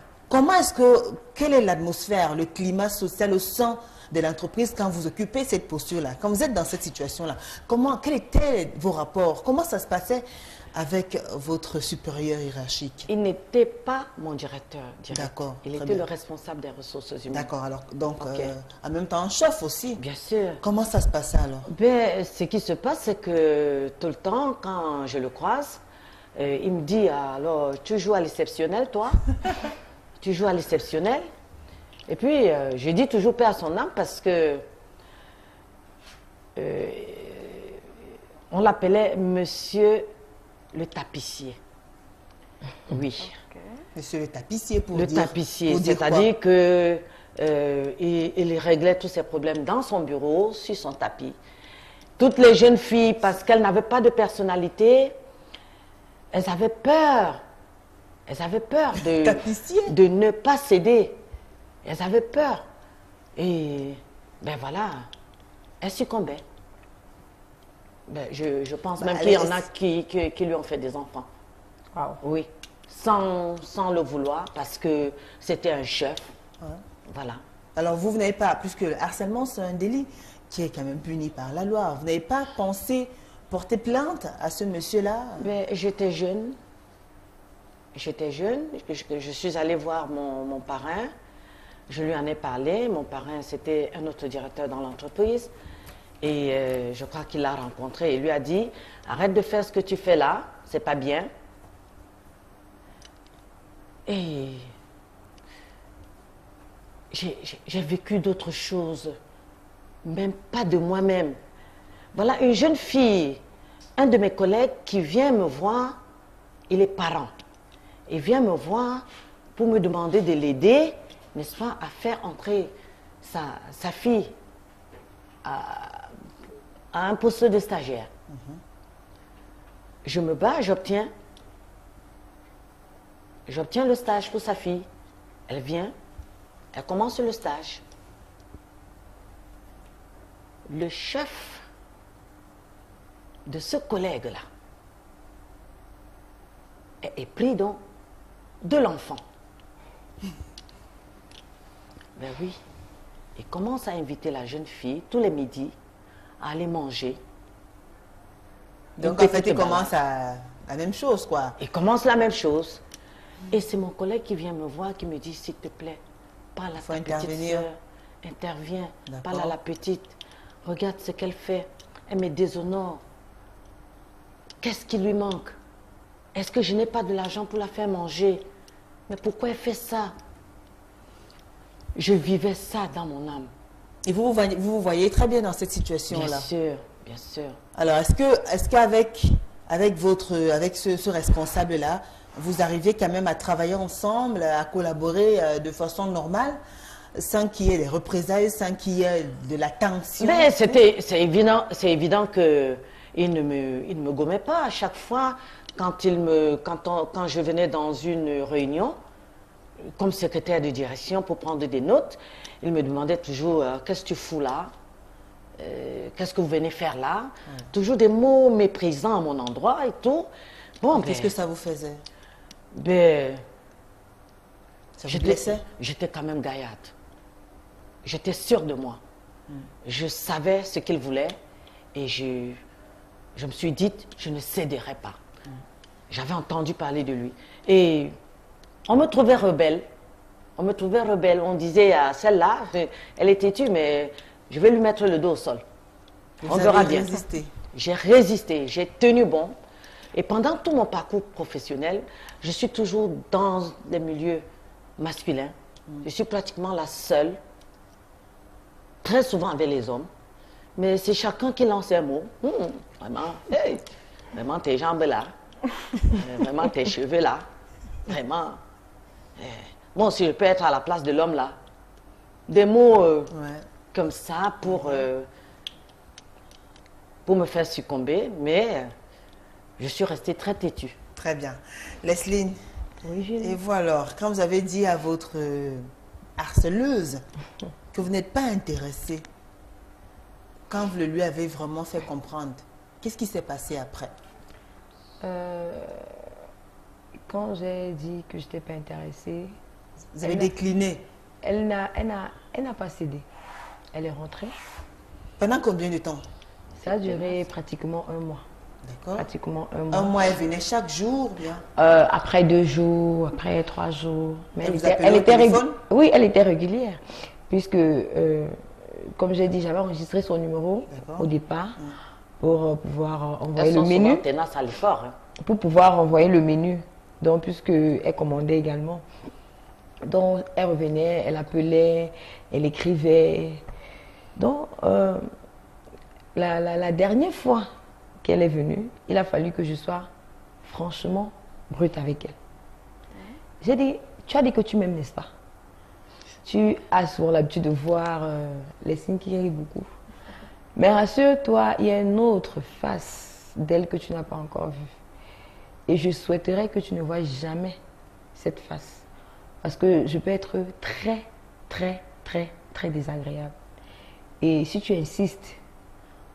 Quelle est l'atmosphère, le climat social au sein de l'entreprise quand vous occupez cette posture-là, quand vous êtes dans cette situation-là? Quels étaient vos rapports? Comment ça se passait avec votre supérieur hiérarchique? Il n'était pas mon directeur direct. D'accord. Il était le responsable des ressources humaines. D'accord. Alors, donc, en même temps, un chef aussi? Bien sûr. Comment ça se passait alors? Ce qui se passe, c'est que tout le temps, quand je le croise, Il me dit, alors, tu joues à l'exceptionnel, toi? Tu joues à l'exceptionnel? Et puis, je dis toujours paix à son âme parce que on l'appelait Monsieur le tapissier. Oui. Ok. Monsieur le tapissier pour Le dire... tapissier, pour dire quoi? c'est-à-dire que il réglait tous ses problèmes dans son bureau, sur son tapis. Toutes les jeunes filles, parce qu'elles n'avaient pas de personnalité, elles avaient peur. Elles avaient peur Tapissier? de ne pas céder. Elles avaient peur. Et ben voilà, elles succombaient. Ben, je pense même qu'il y en a qui lui ont fait des enfants. Wow. Oui, sans le vouloir, parce que c'était un chef. Ouais. Voilà. Alors vous n'avez pas, puisque le harcèlement c'est un délit qui est quand même puni par la loi, vous n'avez pas pensé porter plainte à ce monsieur-là? Ben, j'étais jeune. J'étais jeune. Je suis allée voir mon parrain. Je lui en ai parlé. Mon parrain, c'était un autre directeur dans l'entreprise. Et je crois qu'il l'a rencontré et lui a dit, arrête de faire ce que tu fais là, c'est pas bien. Et j'ai vécu d'autres choses, même pas de moi-même. Voilà une jeune fille, un de mes collègues qui vient me voir, il est parent. Il vient me voir pour me demander de l'aider, n'est-ce pas, à faire entrer sa fille à un poste de stagiaire. Je me bats, j'obtiens le stage pour sa fille. Elle vient, elle commence le stage. Le chef de ce collègue-là est pris donc de l'enfant. Ben oui, il commence à inviter la jeune fille tous les midis à aller manger. Donc en fait il commence à la même chose quoi. Il commence la même chose. Et c'est mon collègue qui vient me voir, qui me dit, s'il te plaît, parle à ta petite soeur, interviens, parle à la petite, regarde ce qu'elle fait, elle me déshonore. Qu'est-ce qui lui manque? Est-ce que je n'ai pas de l'argent pour la faire manger? Mais pourquoi elle fait ça? Je vivais ça dans mon âme. Et vous vous voyez très bien dans cette situation-là? Bien sûr, bien sûr. Alors est-ce qu'avec ce responsable-là, vous arriviez quand même à travailler ensemble, à collaborer de façon normale, sans qu'il y ait des représailles, sans qu'il y ait de la tension? Mais c'est évident que il ne me gommait pas à chaque fois quand je venais dans une réunion comme secrétaire de direction pour prendre des notes. Il me demandait toujours qu'est-ce que tu fous là, qu'est-ce que vous venez faire là, toujours des mots méprisants à mon endroit et tout. Bon, qu'est-ce que ça vous faisait? Ben, ça vous blessait? J'étais quand même gaillarde. J'étais sûre de moi. Je savais ce qu'il voulait et je me suis dit, je ne céderai pas. J'avais entendu parler de lui. Et on me trouvait rebelle. On me trouvait rebelle. On disait à celle-là, elle est têtue, mais je vais lui mettre le dos au sol. Vous on verra bien. Résisté. J'ai résisté, j'ai tenu bon. Et pendant tout mon parcours professionnel, je suis toujours dans les milieux masculins. Je suis pratiquement la seule, très souvent avec les hommes. Mais c'est chacun qui lance un mot. Vraiment, hey, vraiment tes jambes là, vraiment tes cheveux là, vraiment. Moi aussi, je peux être à la place de l'homme là. Des mots comme ça pour me faire succomber, mais je suis restée très têtue. Très bien. Leslie, oui, Julie. Et vous alors, quand vous avez dit à votre harceleuse que vous n'êtes pas intéressée, quand vous le lui avez vraiment fait comprendre, qu'est-ce qui s'est passé après? Quand j'ai dit que je n'étais pas intéressée... Vous avez décliné? Elle n'a pas cédé. Elle est rentrée. Pendant combien de temps? Ça a duré pratiquement un mois. D'accord. Pratiquement un mois. Un mois, elle venait chaque jour, bien? Après 2 jours, après 3 jours. Mais elle était oui, elle était régulière. Puisque, comme j'ai dit, j'avais enregistré son numéro au départ pour pouvoir envoyer le menu. Elles sont souvent tenaces à l'effort. pour pouvoir envoyer le menu. Donc, puisqu'elle commandait également. Donc, elle revenait, elle appelait, elle écrivait. Donc, la dernière fois qu'elle est venue, il a fallu que je sois franchement brute avec elle. J'ai dit, tu as dit que tu m'aimes, n'est-ce pas? Tu as souvent l'habitude de voir les signes qui rient beaucoup. Mais rassure-toi, il y a une autre face d'elle que tu n'as pas encore vue. Et je souhaiterais que tu ne vois jamais cette face. Parce que je peux être très, très, très, très désagréable. Et si tu insistes,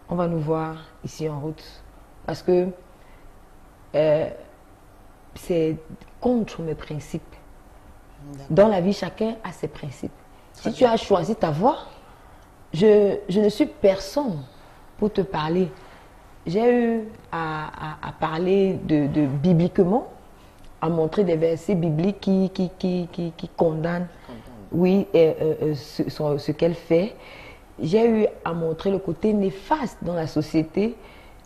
on va nous voir ici en route. Parce que c'est contre mes principes. Dans la vie, chacun a ses principes. Si tu as choisi ta voie, je ne suis personne pour te parler. J'ai eu à parler de bibliquement, à montrer des versets bibliques qui condamnent oui, ce qu'elle fait. J'ai eu à montrer le côté néfaste dans la société.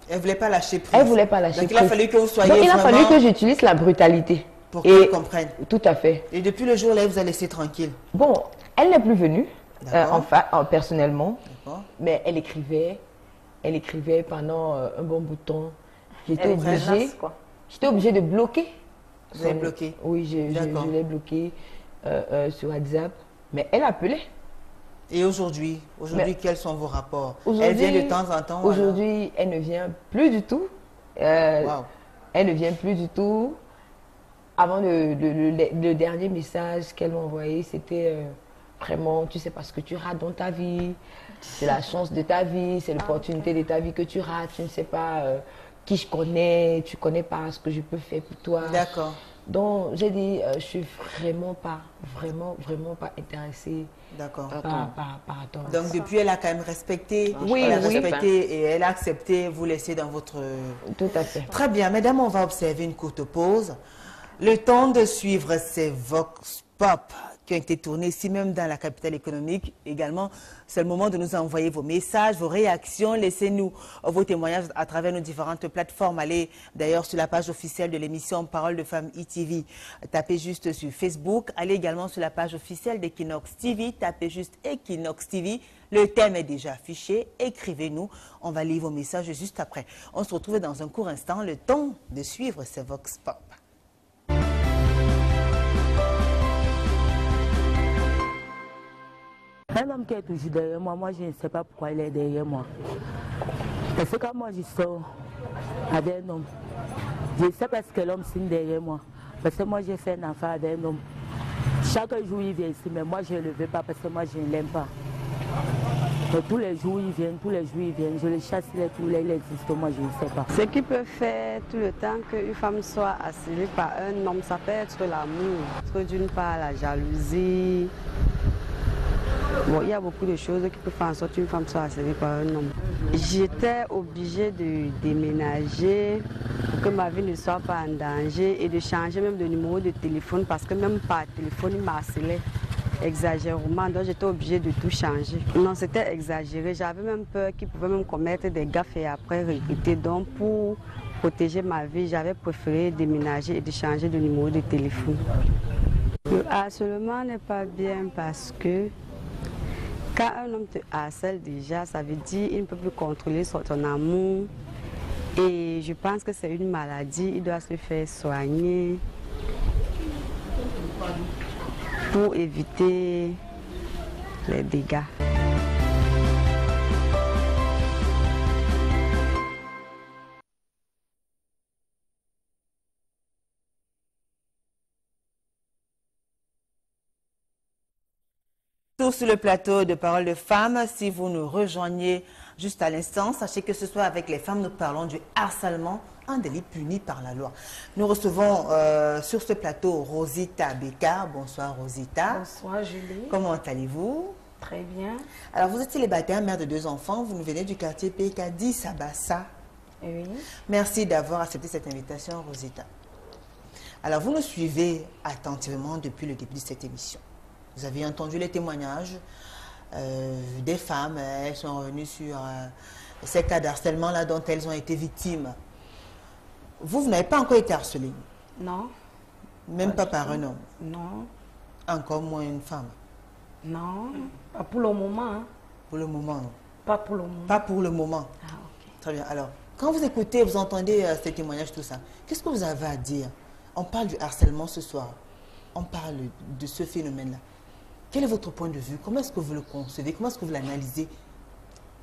Elle ne voulait pas lâcher prise. Elle ne voulait pas lâcher Donc, prise. il a fallu que vous soyez Donc, il a vraiment... fallu que j'utilise la brutalité. Pour qu'elle comprenne. Tout à fait. Et depuis le jour-là, elle vous a laissé tranquille. Bon, elle n'est plus venue, personnellement. Mais elle écrivait pendant un bon bout de temps. J'étais obligée de bloquer. Vous avez bloqué? Oui, je l'ai bloqué sur WhatsApp. Mais elle appelait. Et aujourd'hui, quels sont vos rapports? Elle vient de temps en temps? Aujourd'hui, elle ne vient plus du tout. Elle ne vient plus du tout. Avant le dernier message qu'elle m'a envoyé, c'était vraiment, tu sais pas ce que tu rates dans ta vie. C'est la chance de ta vie, c'est l'opportunité de ta vie que tu rates. Tu ne sais pas qui je connais, tu connais pas ce que je peux faire pour toi. D'accord. Donc, j'ai dit, je suis vraiment pas intéressée par rapport à Donc, depuis, elle a quand même respecté. Oui, elle a respecté et elle a accepté vous laisser dans votre... Tout à fait. Très bien. Mesdames, on va observer une courte pause. Le temps de suivre ces Vox Pop qui ont été tournés ici même dans la capitale économique. Également, c'est le moment de nous envoyer vos messages, vos réactions. Laissez-nous vos témoignages à travers nos différentes plateformes. Allez d'ailleurs sur la page officielle de l'émission Parole de Femmes ITV. Tapez juste sur Facebook. Allez également sur la page officielle d'Equinox TV. Tapez juste Equinox TV. Le thème est déjà affiché. Écrivez-nous. On va lire vos messages juste après. On se retrouve dans un court instant. Le temps de suivre ces Vox Pop. Un homme qui est toujours derrière moi, je ne sais pas pourquoi il est derrière moi. Parce que quand moi je sors avec un homme, je sais parce que l'homme signe derrière moi. Parce que moi j'ai fait un enfant avec un homme. Chaque jour il vient ici, mais moi je ne le veux pas parce que moi je ne l'aime pas. Donc, tous les jours ils viennent, je le chasse, il existe, moi je ne sais pas. Ce qui peut faire tout le temps qu'une femme soit assaillie par un homme, ça peut être l'amour. Parce que d'une part la jalousie. Bon, il y a beaucoup de choses qui peuvent faire en sorte qu'une femme soit assaillie par un homme. J'étais obligée de déménager pour que ma vie ne soit pas en danger et de changer même de numéro de téléphone parce que même par téléphone, il m'harcelait exagérément. Donc j'étais obligée de tout changer. Non, c'était exagéré. J'avais même peur qu'il pouvait même commettre des gaffes et après regretter. Donc pour protéger ma vie, j'avais préféré déménager et de changer de numéro de téléphone. Le harcèlement n'est pas bien parce que quand un homme te harcèle déjà, ça veut dire qu'il ne peut plus contrôler ton amour. Et je pense que c'est une maladie, il doit se faire soigner pour éviter les dégâts. Sur le plateau de Parole de Femmes, si vous nous rejoignez juste à l'instant, sachez que ce soir avec les femmes, nous parlons du harcèlement, un délit puni par la loi. Nous recevons sur ce plateau Rosita Beka. Bonsoir Rosita. Bonsoir Julie. Comment allez-vous? Très bien. Alors vous êtes célibataire, mère de 2 enfants, vous nous venez du quartier PK 10 à Bassa. Oui. Merci d'avoir accepté cette invitation Rosita. Alors vous nous suivez attentivement depuis le début de cette émission. Vous avez entendu les témoignages des femmes, elles sont revenues sur ces cas d'harcèlement là dont elles ont été victimes. Vous n'avez pas encore été harcelé, Non. même pas par un homme, Non. encore moins une femme. Non. Pas pour le moment. Hein. Pour le moment, non. Pas pour le moment. Pas pour le moment. Ah, ok. Très bien. Alors, quand vous écoutez, vous entendez ces témoignages, tout ça, qu'est-ce que vous avez à dire? On parle du harcèlement ce soir. On parle de ce phénomène-là. Quel est votre point de vue? Comment est-ce que vous le concevez? Comment est-ce que vous l'analysez?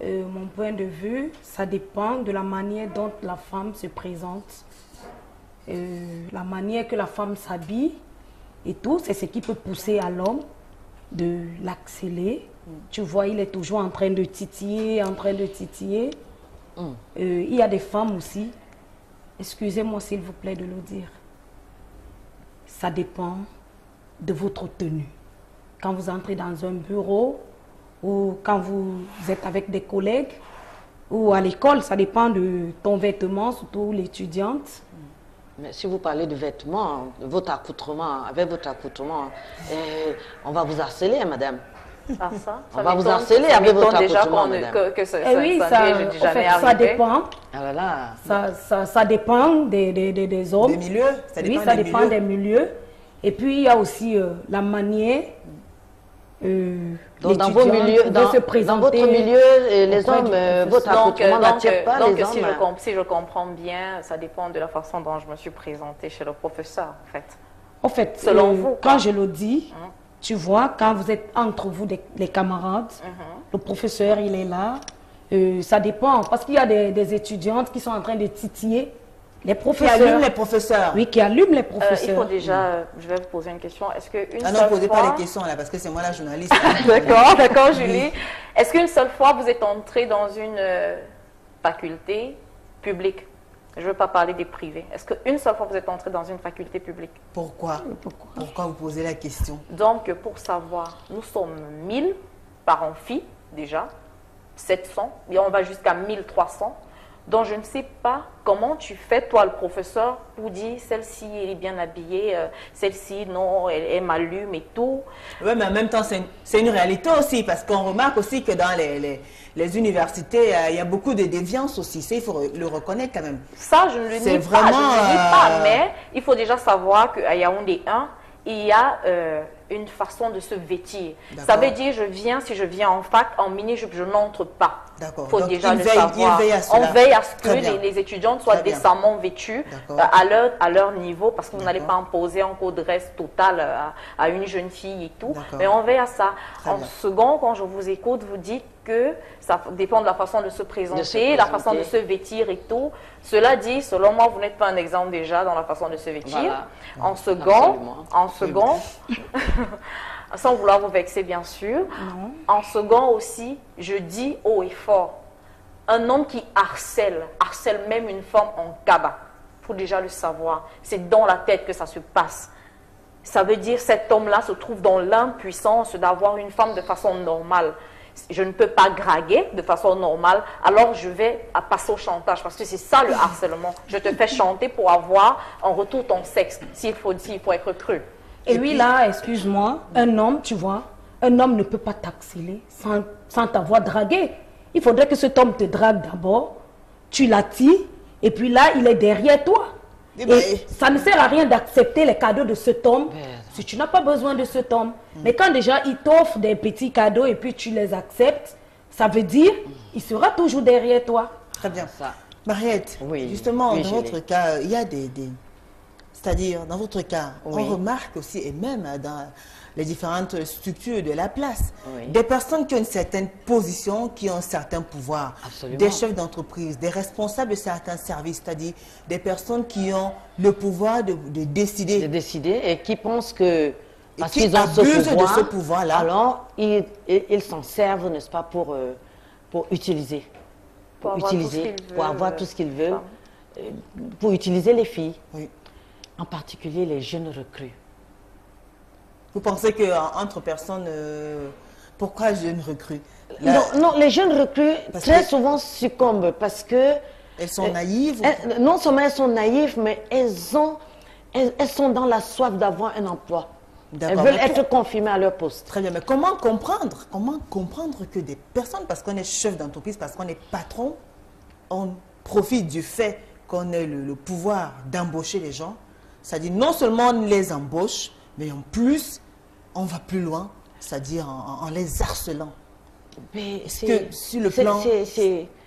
Mon point de vue, ça dépend de la manière dont la femme se présente. La manière que la femme s'habille et tout, c'est ce qui peut pousser à l'homme de l'accélérer. Tu vois, il est toujours en train de titiller, en train de titiller. Il y a des femmes aussi, excusez-moi s'il vous plaît de le dire, ça dépend de votre tenue. Quand vous entrez dans un bureau ou quand vous êtes avec des collègues ou à l'école, ça dépend de ton vêtement, surtout l'étudiante. Mais si vous parlez de vêtements, de votre accoutrement, avec votre accoutrement, on va vous harceler, hein, madame. Ah, on va vous harceler avec votre déjà accoutrement, madame. que ça, oui, ça, ça, j'ai en jamais fait, ça arrivé. dépend. Ah là là. Ça dépend des hommes. Des milieux? Ça dépend Oui, ça des dépend milieux. des milieux. Et puis, il y a aussi la manière Donc, dans vos milieux, de se présenter. dans votre milieu, les auprès hommes, du votre accoutrement n'attire pas les si hommes. si je comprends bien, ça dépend de la façon dont je me suis présentée chez le professeur, en fait. En fait, Selon vous, quand je le dis, tu vois, quand vous êtes entre vous, les camarades, le professeur, il est là. Ça dépend, parce qu'il y a des étudiantes qui sont en train de titiller les Qui professeurs. allument les professeurs. Oui, qui allument les Il professeurs. faut déjà, je vais vous poser une question. Est-ce qu'une Ah non, seule posez fois... pas les questions là, parce que c'est moi la journaliste. D'accord, Julie. Est-ce qu'une seule fois vous êtes entrée dans une faculté publique? Je ne veux pas parler des privés. Est-ce qu'une seule fois vous êtes entrée dans une faculté publique? Pourquoi? Pourquoi vous posez la question? Donc, pour savoir, nous sommes 1000 par amphi, déjà, 700, et on va jusqu'à 1300. Donc, je ne sais pas comment tu fais, toi, le professeur, pour dire celle-ci, elle est bien habillée, celle-ci, non, elle m'allume et tout. Oui, mais en même temps, c'est une réalité aussi, parce qu'on remarque aussi que dans les universités, il y a beaucoup de déviance aussi. Ça, il faut le reconnaître quand même. Ça, je ne le nie pas, je ne le nie pas, mais il faut déjà savoir qu'à Yaoundé 1, il y a une façon de se vêtir. Ça veut dire, si je viens en fac, en mini-jupe, je n'entre pas. D'accord. Il faut Donc, déjà le savoir. veille à cela. On veille à ce que Très bien. les étudiantes soient Très bien. décemment vêtues à leur niveau, parce que vous n'allez pas imposer un code reste total à une jeune fille et tout. D'accord. Mais on veille à ça. Très En bien. second, quand je vous écoute, vous dites que ça dépend de la façon de se présenter, la façon de se vêtir et tout. Cela dit, selon moi, vous n'êtes pas un exemple déjà dans la façon de se vêtir. Voilà. En second, sans vouloir vous vexer bien sûr, en second aussi, je dis haut et fort, un homme qui harcèle même une femme en cabas, il faut déjà le savoir, c'est dans la tête que ça se passe. Ça veut dire cet homme-là se trouve dans l'impuissance d'avoir une femme de façon normale. Je ne peux pas draguer de façon normale, alors je vais passer au chantage, parce que c'est ça le harcèlement. Je te fais chanter pour avoir en retour ton sexe, s'il faut être cru. Et oui, là, excuse-moi, un homme, tu vois, un homme ne peut pas t'accélérer sans t'avoir dragué. Il faudrait que cet homme te drague d'abord, tu l'attires, et puis là, il est derrière toi. Et ça ne sert à rien d'accepter les cadeaux de cet homme si tu n'as pas besoin de cet homme. Mais quand déjà il t'offre des petits cadeaux et puis tu les acceptes, ça veut dire il sera toujours derrière toi. Très bien. Ça. Mariette, Oui, justement, oui, dans Julie. votre cas, il y a c'est-à-dire, dans votre cas, Oui. on remarque aussi, et même dans les différentes structures de la place, Oui. des personnes qui ont une certaine position, qui ont un certain pouvoir, Absolument. des chefs d'entreprise, des responsables de certains services, c'est-à-dire des personnes qui ont le pouvoir de décider. De décider et qui pensent que parce qui qu'ils ont abusent ce de pouvoir, ce pouvoir-là. alors ils s'en servent, n'est-ce pas, pour utiliser. Pour avoir utiliser, tout ce qu'ils pour veulent, avoir tout ce qu'ils veulent, femmes. pour utiliser les filles, Oui. en particulier les jeunes recrues. Vous pensez qu'entre personnes, pourquoi jeunes recrues? Non, les jeunes recrues Parce très que- souvent succombent parce que Elles sont naïves? non seulement elles sont naïves, mais elles sont dans la soif d'avoir un emploi. Elles D'accord, veulent mais être confirmées à leur poste. Très bien, mais comment comprendre que des personnes, parce qu'on est chef d'entreprise, parce qu'on est patron, on profite du fait qu'on ait le pouvoir d'embaucher les gens, c'est-à-dire non seulement on les embauche, mais en plus, on va plus loin, c'est-à-dire en les harcelant. Mais Que sur le plan,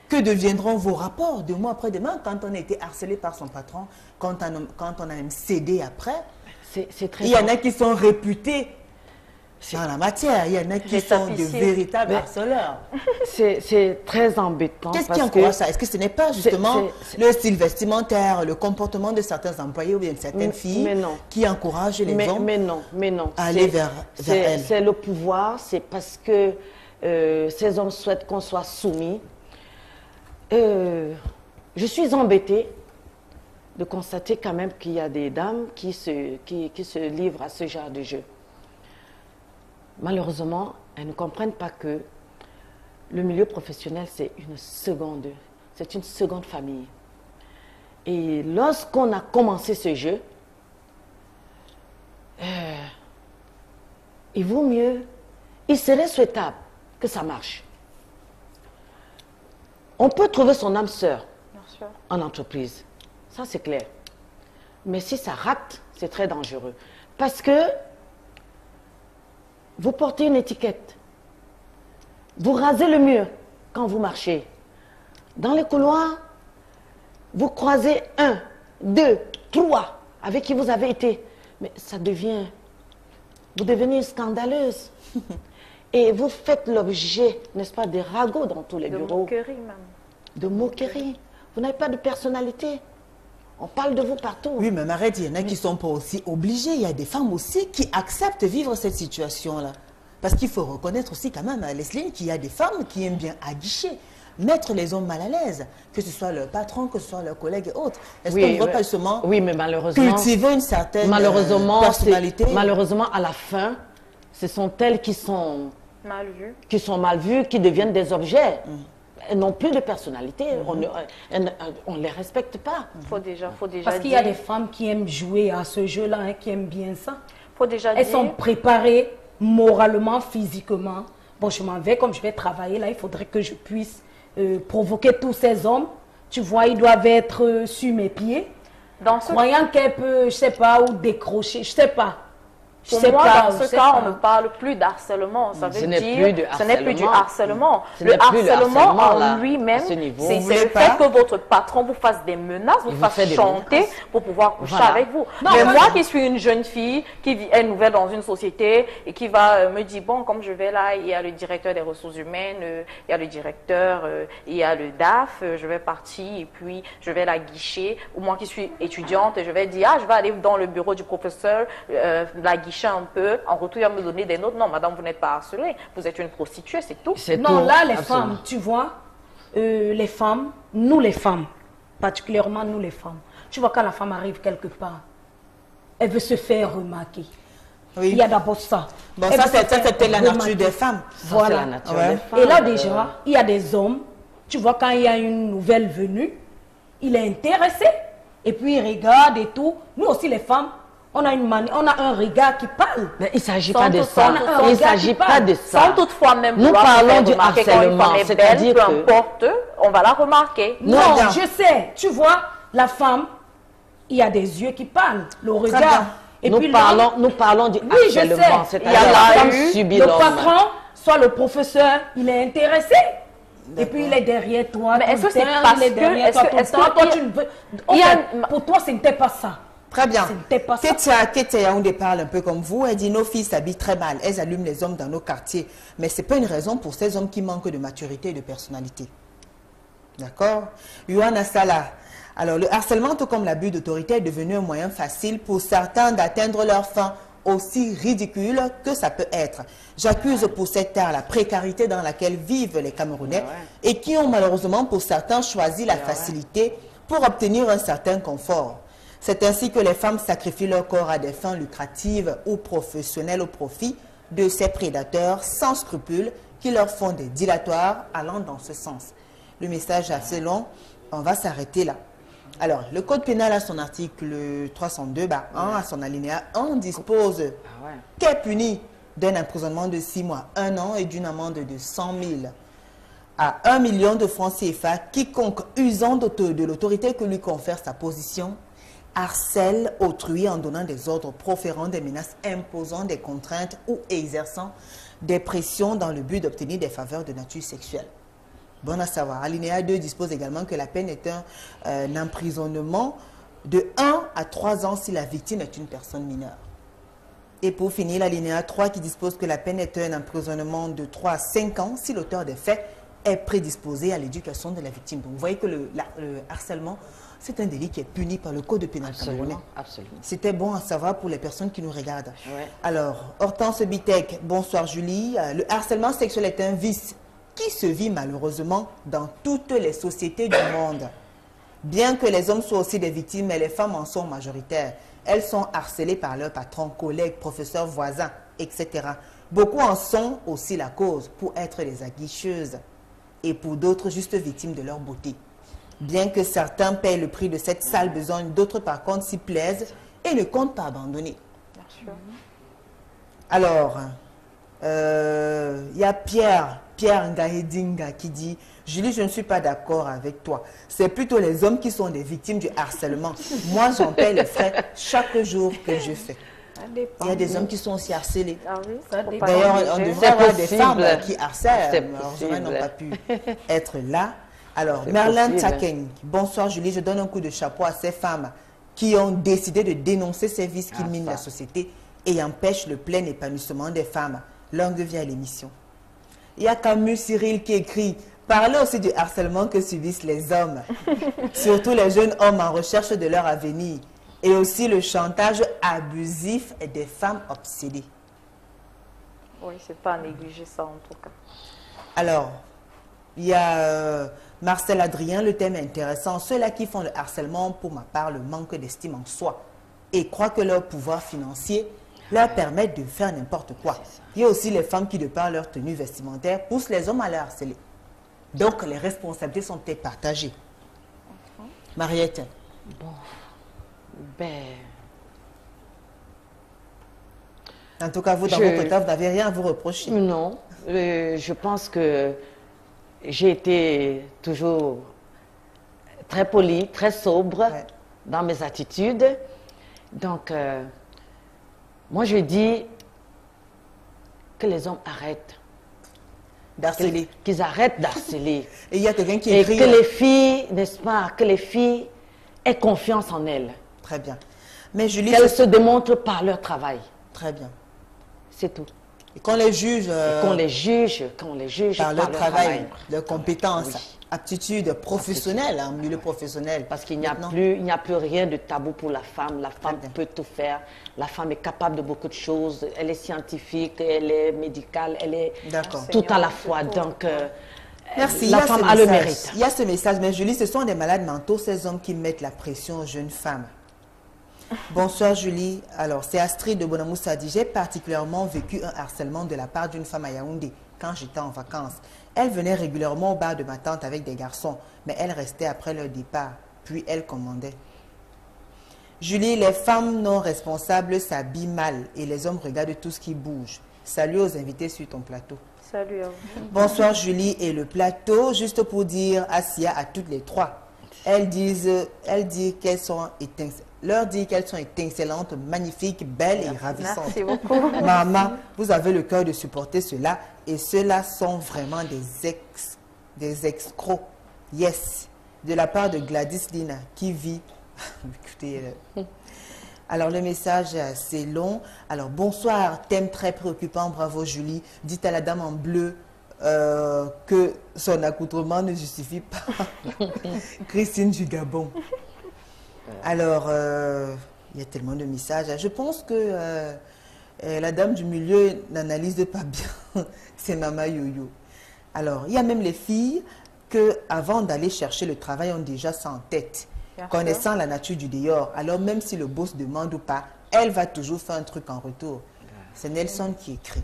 que deviendront vos rapports de mois après demain quand on a été harcelé par son patron, quand on a même cédé après? Il y en a qui sont réputés dans la matière, il y en a qui sont de véritables harceleurs. C'est très embêtant. Qu'est-ce qui encourage ça? Est-ce que ce n'est pas justement le style vestimentaire, le comportement de certains employés ou bien de certaines filles qui encouragent les hommes à aller vers elles? C'est le pouvoir, c'est parce que ces hommes souhaitent qu'on soit soumis. Je suis embêtée de constater quand même qu'il y a des dames qui se livrent à ce genre de jeu. Malheureusement, elles ne comprennent pas que le milieu professionnel, c'est une seconde famille. Et lorsqu'on a commencé ce jeu, il vaut mieux, il serait souhaitable que ça marche. On peut trouver son âme sœur en entreprise, ça c'est clair. Mais si ça rate, c'est très dangereux. Parce que vous portez une étiquette. Vous rasez le mur quand vous marchez. Dans les couloirs, vous croisez 1, 2, 3 avec qui vous avez été. Mais ça devient... Vous devenez scandaleuse. Et vous faites l'objet, n'est-ce pas, des ragots dans tous les bureaux. De moquerie même. De moquerie. Vous n'avez pas de personnalité. On parle de vous partout. Oui, mais arrête, il y en a qui ne sont pas aussi obligés. Il y a des femmes aussi qui acceptent de vivre cette situation-là. Parce qu'il faut reconnaître aussi quand même, Leslie, qu'il y a des femmes qui aiment bien aguicher, mettre les hommes mal à l'aise, que ce soit leur patron, que ce soit leurs collègues et autres. Est-ce qu'on ne doit pas justement mais malheureusement, cultiver une certaine personnalité? Malheureusement, à la fin, ce sont elles qui sont mal vues, qui deviennent des objets. Elles n'ont plus de personnalité, on ne les respecte pas. Faut déjà Parce qu'il y a des femmes qui aiment jouer à ce jeu-là, hein, qui aiment bien ça. Elles sont préparées moralement, physiquement. Bon, je m'en vais, comme je vais travailler là, il faudrait que je puisse provoquer tous ces hommes. Tu vois, ils doivent être sur mes pieds. Croyant qu'elle peut, je sais pas, ou décrocher, je sais pas. Pour moi, dans ce cas, on ne parle plus d'harcèlement. Ça veut dire ce n'est plus du harcèlement. Le harcèlement en lui-même, c'est le fait que votre patron vous fasse des menaces, vous fasse chanter pour pouvoir coucher avec vous. Mais moi qui suis une jeune fille, qui est nouvelle dans une société et qui va me dire, bon, comme je vais là, il y a le directeur des ressources humaines, il y a le directeur, il y a le DAF, je vais partir et puis je vais la guicher. Ou moi qui suis étudiante, je vais dire, ah, je vais aller dans le bureau du professeur, la guicher un peu, en retour il va me donner des notes. Non, madame, vous n'êtes pas harcelée, vous êtes une prostituée, c'est tout. Non, là, les femmes, tu vois, les femmes, nous les femmes, particulièrement nous les femmes, tu vois, quand la femme arrive quelque part, elle veut se faire remarquer. Oui. Il y a d'abord ça. Bon, ça, c'était la nature des femmes. Voilà. Et là, déjà, il y a des hommes, tu vois, quand il y a une nouvelle venue, il est intéressé, et puis il regarde et tout. Nous aussi, les femmes, on a un regard qui parle. Mais il ne s'agit pas de ça. Il ne s'agit pas de ça. Sans toutefois même nous parlons du harcèlement. C'est-à-dire que peu importe, on va la remarquer. Non, je sais. Tu vois, la femme, il y a des yeux qui parlent, le regard. Et nous parlons du harcèlement. C'est-à-dire la femme subit l'homme. Le patron, soit le professeur, il est intéressé. Et puis il est derrière toi. Mais est-ce que c'est parce que pour toi, ce n'était pas ça. Très bien. Ketia Yaoundé parle un peu comme vous. Elle dit, nos filles s'habillent très mal. Elles allument les hommes dans nos quartiers. Mais ce n'est pas une raison pour ces hommes qui manquent de maturité et de personnalité. D'accord? Yohanna Salah. Alors, le harcèlement, tout comme l'abus d'autorité, est devenu un moyen facile pour certains d'atteindre leur fin, aussi ridicule que ça peut être. J'accuse pour cette terre la précarité dans laquelle vivent les Camerounais et qui ont malheureusement pour certains choisi la facilité pour obtenir un certain confort. C'est ainsi que les femmes sacrifient leur corps à des fins lucratives ou professionnelles au profit de ces prédateurs sans scrupules qui leur font des dilatoires allant dans ce sens. Le message est assez long, on va s'arrêter là. Alors, le Code pénal à son article 302, à son alinéa 1, dispose qu'est puni d'un emprisonnement de 6 mois, 1 an et d'une amende de 100 000 à 1 million de francs CFA, quiconque usant de l'autorité que lui confère sa position harcèle autrui en donnant des ordres, proférant des menaces, imposant des contraintes ou exerçant des pressions dans le but d'obtenir des faveurs de nature sexuelle. Bon à savoir. Alinéa 2 dispose également que la peine est un emprisonnement de 1 à 3 ans si la victime est une personne mineure. Et pour finir, l'alinéa 3 qui dispose que la peine est un emprisonnement de 3 à 5 ans si l'auteur des faits est prédisposé à l'éducation de la victime. Donc vous voyez que le harcèlement, c'est un délit qui est puni par le Code pénal camerounais. Absolument. C'était bon à savoir pour les personnes qui nous regardent. Ouais. Alors, Hortense Bitek, bonsoir Julie. Le harcèlement sexuel est un vice qui se vit malheureusement dans toutes les sociétés du monde. Bien que les hommes soient aussi des victimes, mais les femmes en sont majoritaires. Elles sont harcelées par leurs patrons, collègues, professeurs, voisins, etc. Beaucoup en sont aussi la cause pour être des aguicheuses et pour d'autres juste victimes de leur beauté. Bien que certains payent le prix de cette sale besogne, d'autres par contre s'y plaisent et ne comptent pas abandonner. Bien sûr. Alors, il y a Pierre Ngahedinga qui dit « Julie, je ne suis pas d'accord avec toi. C'est plutôt les hommes qui sont des victimes du harcèlement. Moi, j'en paie les frais chaque jour que je fais. » Il y a des hommes qui sont aussi harcelés. Ah oui, Ça dépend. D'ailleurs, on devrait avoir des femmes qui harcèlent. possible. Malheureusement, n'ont pas pu être là. Alors, Merlin possible. Tchakeng, bonsoir Julie, je donne un coup de chapeau à ces femmes qui ont décidé de dénoncer ces vices qui minent la société et empêchent le plein épanouissement des femmes. Longue vie à l'émission. Il y a Camus Cyril qui écrit « Parlez aussi du harcèlement que subissent les hommes, surtout les jeunes hommes en recherche de leur avenir, et aussi le chantage abusif des femmes obsédées. » Oui, c'est pas à négliger ça en tout cas. Alors, il y a Marcel Adrien, le thème est intéressant. Ceux-là qui font le harcèlement, pour ma part, le manque d'estime en soi et croient que leur pouvoir financier leur permet de faire n'importe quoi. Il y a aussi les femmes qui, de par leur tenue vestimentaire, poussent les hommes à les harceler. Donc, les responsabilités sont peut-être partagées. Mariette. Bon, ben... En tout cas, vous, dans votre cas, vous n'avez rien à vous reprocher. Non, je pense que j'ai été toujours très polie, très sobre dans mes attitudes. Donc, moi, je dis que les hommes arrêtent. D'harceler. Qu'ils arrêtent d'harceler. Et il y a quelqu'un qui Et écrit... que les filles, n'est-ce pas, que les filles aient confiance en elles. Très bien. Mais Julie... Qu'elles se démontrent par leur travail. Très bien. C'est tout. Et qu'on les juge... Qu'on les juge par leur travail, leurs compétences, Oui. aptitudes professionnelles, en milieu professionnel. Parce qu'il n'y a Maintenant, plus, il n'y a plus rien de tabou pour la femme. La femme bien. peut tout faire. La femme est capable de beaucoup de choses. Elle est scientifique, elle est médicale, elle est D'accord. tout à la Enseignante, fois. tout. Donc, Merci. la femme a le mérite. Il y a ce message, mais Julie, ce sont des malades mentaux, ces hommes qui mettent la pression aux jeunes femmes. Bonsoir Julie. Alors, c'est Astrid de Bonamoussa dit, j'ai particulièrement vécu un harcèlement de la part d'une femme à Yaoundé quand j'étais en vacances. Elle venait régulièrement au bar de ma tante avec des garçons, mais elle restait après leur départ, puis elle commandait. Julie, les femmes non responsables s'habillent mal et les hommes regardent tout ce qui bouge. Salut aux invités sur ton plateau. Salut à vous. Bonsoir Julie et le plateau. Juste pour dire Asia à toutes les trois. Elles disent qu'elles sont étincelantes, magnifiques, belles et ravissantes. Merci beaucoup. Maman, vous avez le cœur de supporter cela et ceux-là sont vraiment des escrocs. Yes. De la part de Gladys Lina qui vit. Écoutez. Alors, le message est assez long. Alors, bonsoir, thème très préoccupant, bravo Julie. Dites à la dame en bleu que son accoutrement ne justifie pas. Christine du Gabon. Alors, il y a tellement de messages. Je pense que la dame du milieu n'analyse pas bien. C'est Mama Yoyo. Alors, il y a même les filles que, avant d'aller chercher le travail, ont déjà ça en tête. Bien Connaissant la nature du dehors, alors même si le boss demande ou pas, elle va toujours faire un truc en retour. C'est Nelson qui écrit.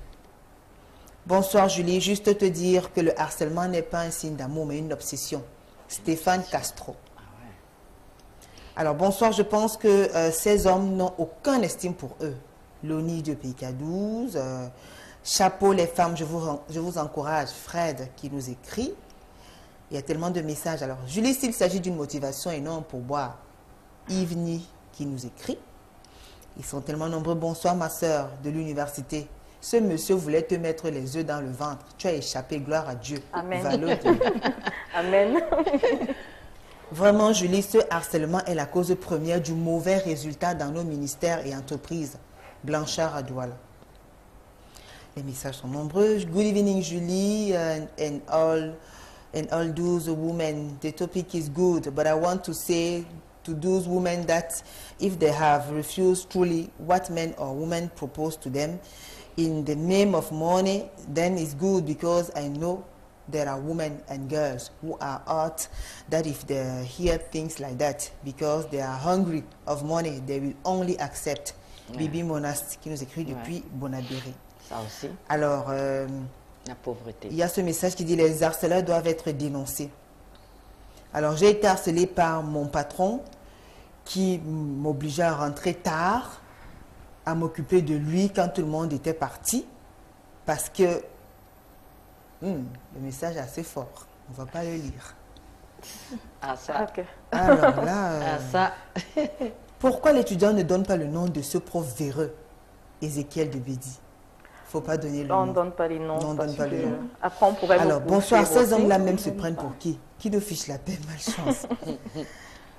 Bonsoir Julie, juste te dire que le harcèlement n'est pas un signe d'amour, mais une obsession. Stéphane Castro. Alors bonsoir, je pense que ces hommes n'ont aucune estime pour eux. Loni de PK12, chapeau les femmes, je vous encourage. Fred qui nous écrit. Il y a tellement de messages. Alors, Julie, s'il s'agit d'une motivation et non pour boire. Yves qui nous écrit. Ils sont tellement nombreux. Bonsoir, ma soeur de l'université. Ce monsieur voulait te mettre les œufs dans le ventre. Tu as échappé, gloire à Dieu. Amen. Amen. Vraiment, Julie, ce harcèlement est la cause première du mauvais résultat dans nos ministères et entreprises. Blanchard à Douala. Les messages sont nombreux. Good evening, Julie, and all those women. The topic is good, but I want to say to those women that if they have refused truly what men or women propose to them in the name of money, then it's good, because I know there are women and girls who are hurt that if they hear things like that, because they are hungry of money, they will only accept. Bibi Monast qui nous écrit depuis Bonabéry. Ça aussi. Alors, la pauvreté. Il y a ce message qui dit les harceleurs doivent être dénoncés. Alors, j'ai été harcelée par mon patron qui m'obligeait à rentrer tard, à m'occuper de lui quand tout le monde était parti, parce que le message est assez fort. On ne va pas le lire. Ah, ça. Ok. Alors là, ça. Pourquoi l'étudiant ne donne pas le nom de ce prof véreux, Ézéchiel de Bédi? Il ne faut pas donner le nom. On ne donne pas les noms. Non, on donne pas le nom. Après, on pourrait. Alors, bonsoir. Ces hommes-là même se prennent pour qui? Qui nous fiche la paix, malchance.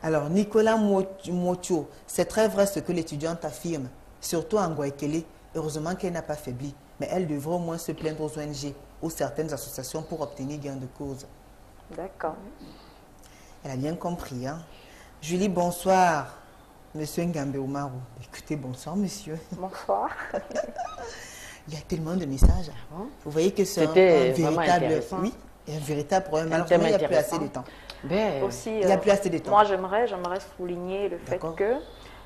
Alors, Nicolas Motio, c'est très vrai ce que l'étudiante affirme, surtout en Guaykele. Heureusement qu'elle n'a pas faibli, mais elle devrait au moins se plaindre aux ONG ou certaines associations pour obtenir gain de cause. D'accord. Elle a bien compris, hein? Julie, bonsoir. Monsieur Ngambe Oumarou. Écoutez, bonsoir, monsieur. Bonsoir. Il y a tellement de messages. Vous voyez que c'est un véritable, un véritable problème. Malheureusement, il n'y a plus assez de temps. Aussi, il n'y a plus assez de temps. Moi, j'aimerais souligner le fait que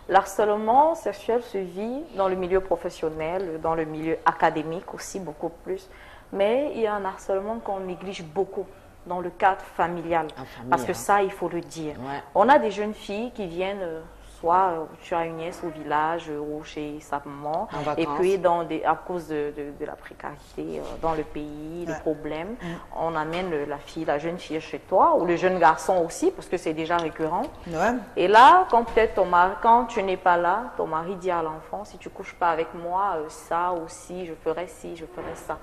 l'harcèlement sexuel se vit dans le milieu professionnel, dans le milieu académique aussi, beaucoup plus. Mais il y a un harcèlement qu'on néglige beaucoup dans le cadre familial. Parce que ça, il faut le dire. Ouais. On a des jeunes filles qui viennent... soit tu as une nièce au village ou chez sa maman, et puis à cause de la précarité dans le pays, des problèmes, on amène la jeune fille chez toi, ou le jeune garçon aussi, parce que c'est déjà récurrent. Et là, quand peut-être quand tu n'es pas là, ton mari dit à l'enfant, si tu ne couches pas avec moi, ça aussi, je ferai ci, je ferai ça.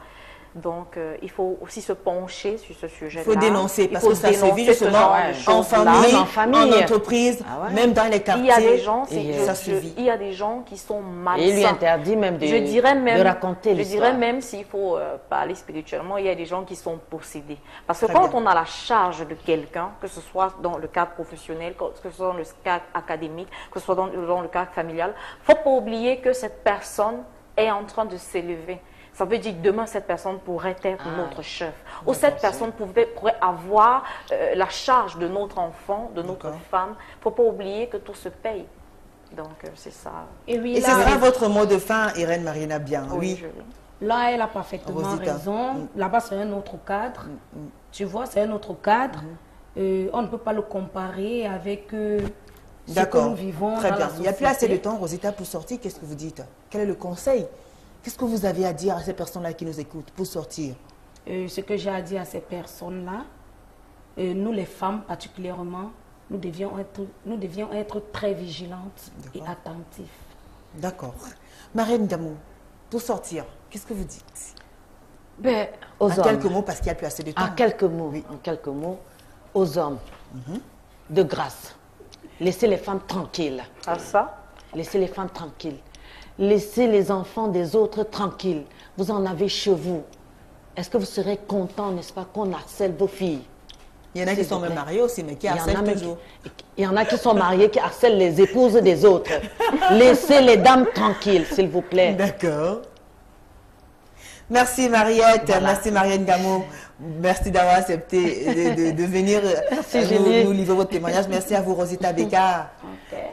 Donc, il faut aussi se pencher sur ce sujet-là. Il faut dénoncer, parce que ça se vit justement en famille, en entreprise, même dans les quartiers. Il y a des gens, il y a des gens qui sont malsains. Et il lui interdit même de raconter l'histoire. Je dirais même, s'il faut parler spirituellement, il y a des gens qui sont possédés. Parce que quand on a la charge de quelqu'un, que ce soit dans le cadre professionnel, que ce soit dans le cadre académique, que ce soit dans le cadre familial, il ne faut pas oublier que cette personne est en train de s'élever. Ça veut dire que demain, cette personne pourrait être notre chef. Ou cette personne pourrait avoir la charge de notre enfant, de notre femme. Il ne faut pas oublier que tout se paye. Donc, c'est ça. Et ce sera votre mot de fin, Irène Marina Bien. Oui. Là, elle a parfaitement raison. Là-bas, c'est un autre cadre. Tu vois, c'est un autre cadre. On ne peut pas le comparer avec ce que nous vivons Très dans bien. la société. Il n'y a plus assez de temps, Rosita, pour sortir. Qu'est-ce que vous dites? Quel est le conseil? Qu'est-ce que vous avez à dire à ces personnes-là qui nous écoutent pour sortir? Ce que j'ai à dire à ces personnes-là, nous les femmes particulièrement, nous devions être très vigilantes et attentives. D'accord. Marine Damou, pour sortir, qu'est-ce que vous dites? Aux hommes. Quelques mots, parce qu'il n'y a plus assez de temps. En quelques mots, aux hommes, de grâce, laissez les femmes tranquilles. Ah ça? Laissez les femmes tranquilles. Laissez les enfants des autres tranquilles. Vous en avez chez vous. Est-ce que vous serez content, n'est-ce pas, qu'on harcèle vos filles? Il y en a qui sont même mariés aussi, mais qui harcèlent toujours. Il y en a qui sont mariés, qui harcèlent les épouses des autres. Laissez les dames tranquilles, s'il vous plaît. D'accord. Merci Mariette, merci Marianne Gamo. Merci d'avoir accepté de venir nous livrer votre témoignage. Merci à vous Rosita Beka.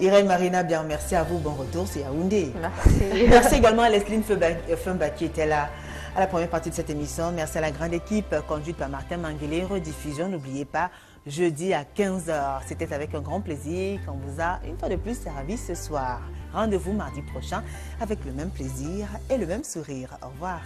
Irène Marina Bien, merci à vous. Bon retour, c'est Yaoundé. Merci. Merci également à Lesline Femba qui était là à la première partie de cette émission. Merci à la grande équipe conduite par Martin Manguélé. Rediffusion, n'oubliez pas, jeudi à 15h. C'était avec un grand plaisir qu'on vous a une fois de plus servi ce soir. Rendez-vous mardi prochain avec le même plaisir et le même sourire. Au revoir.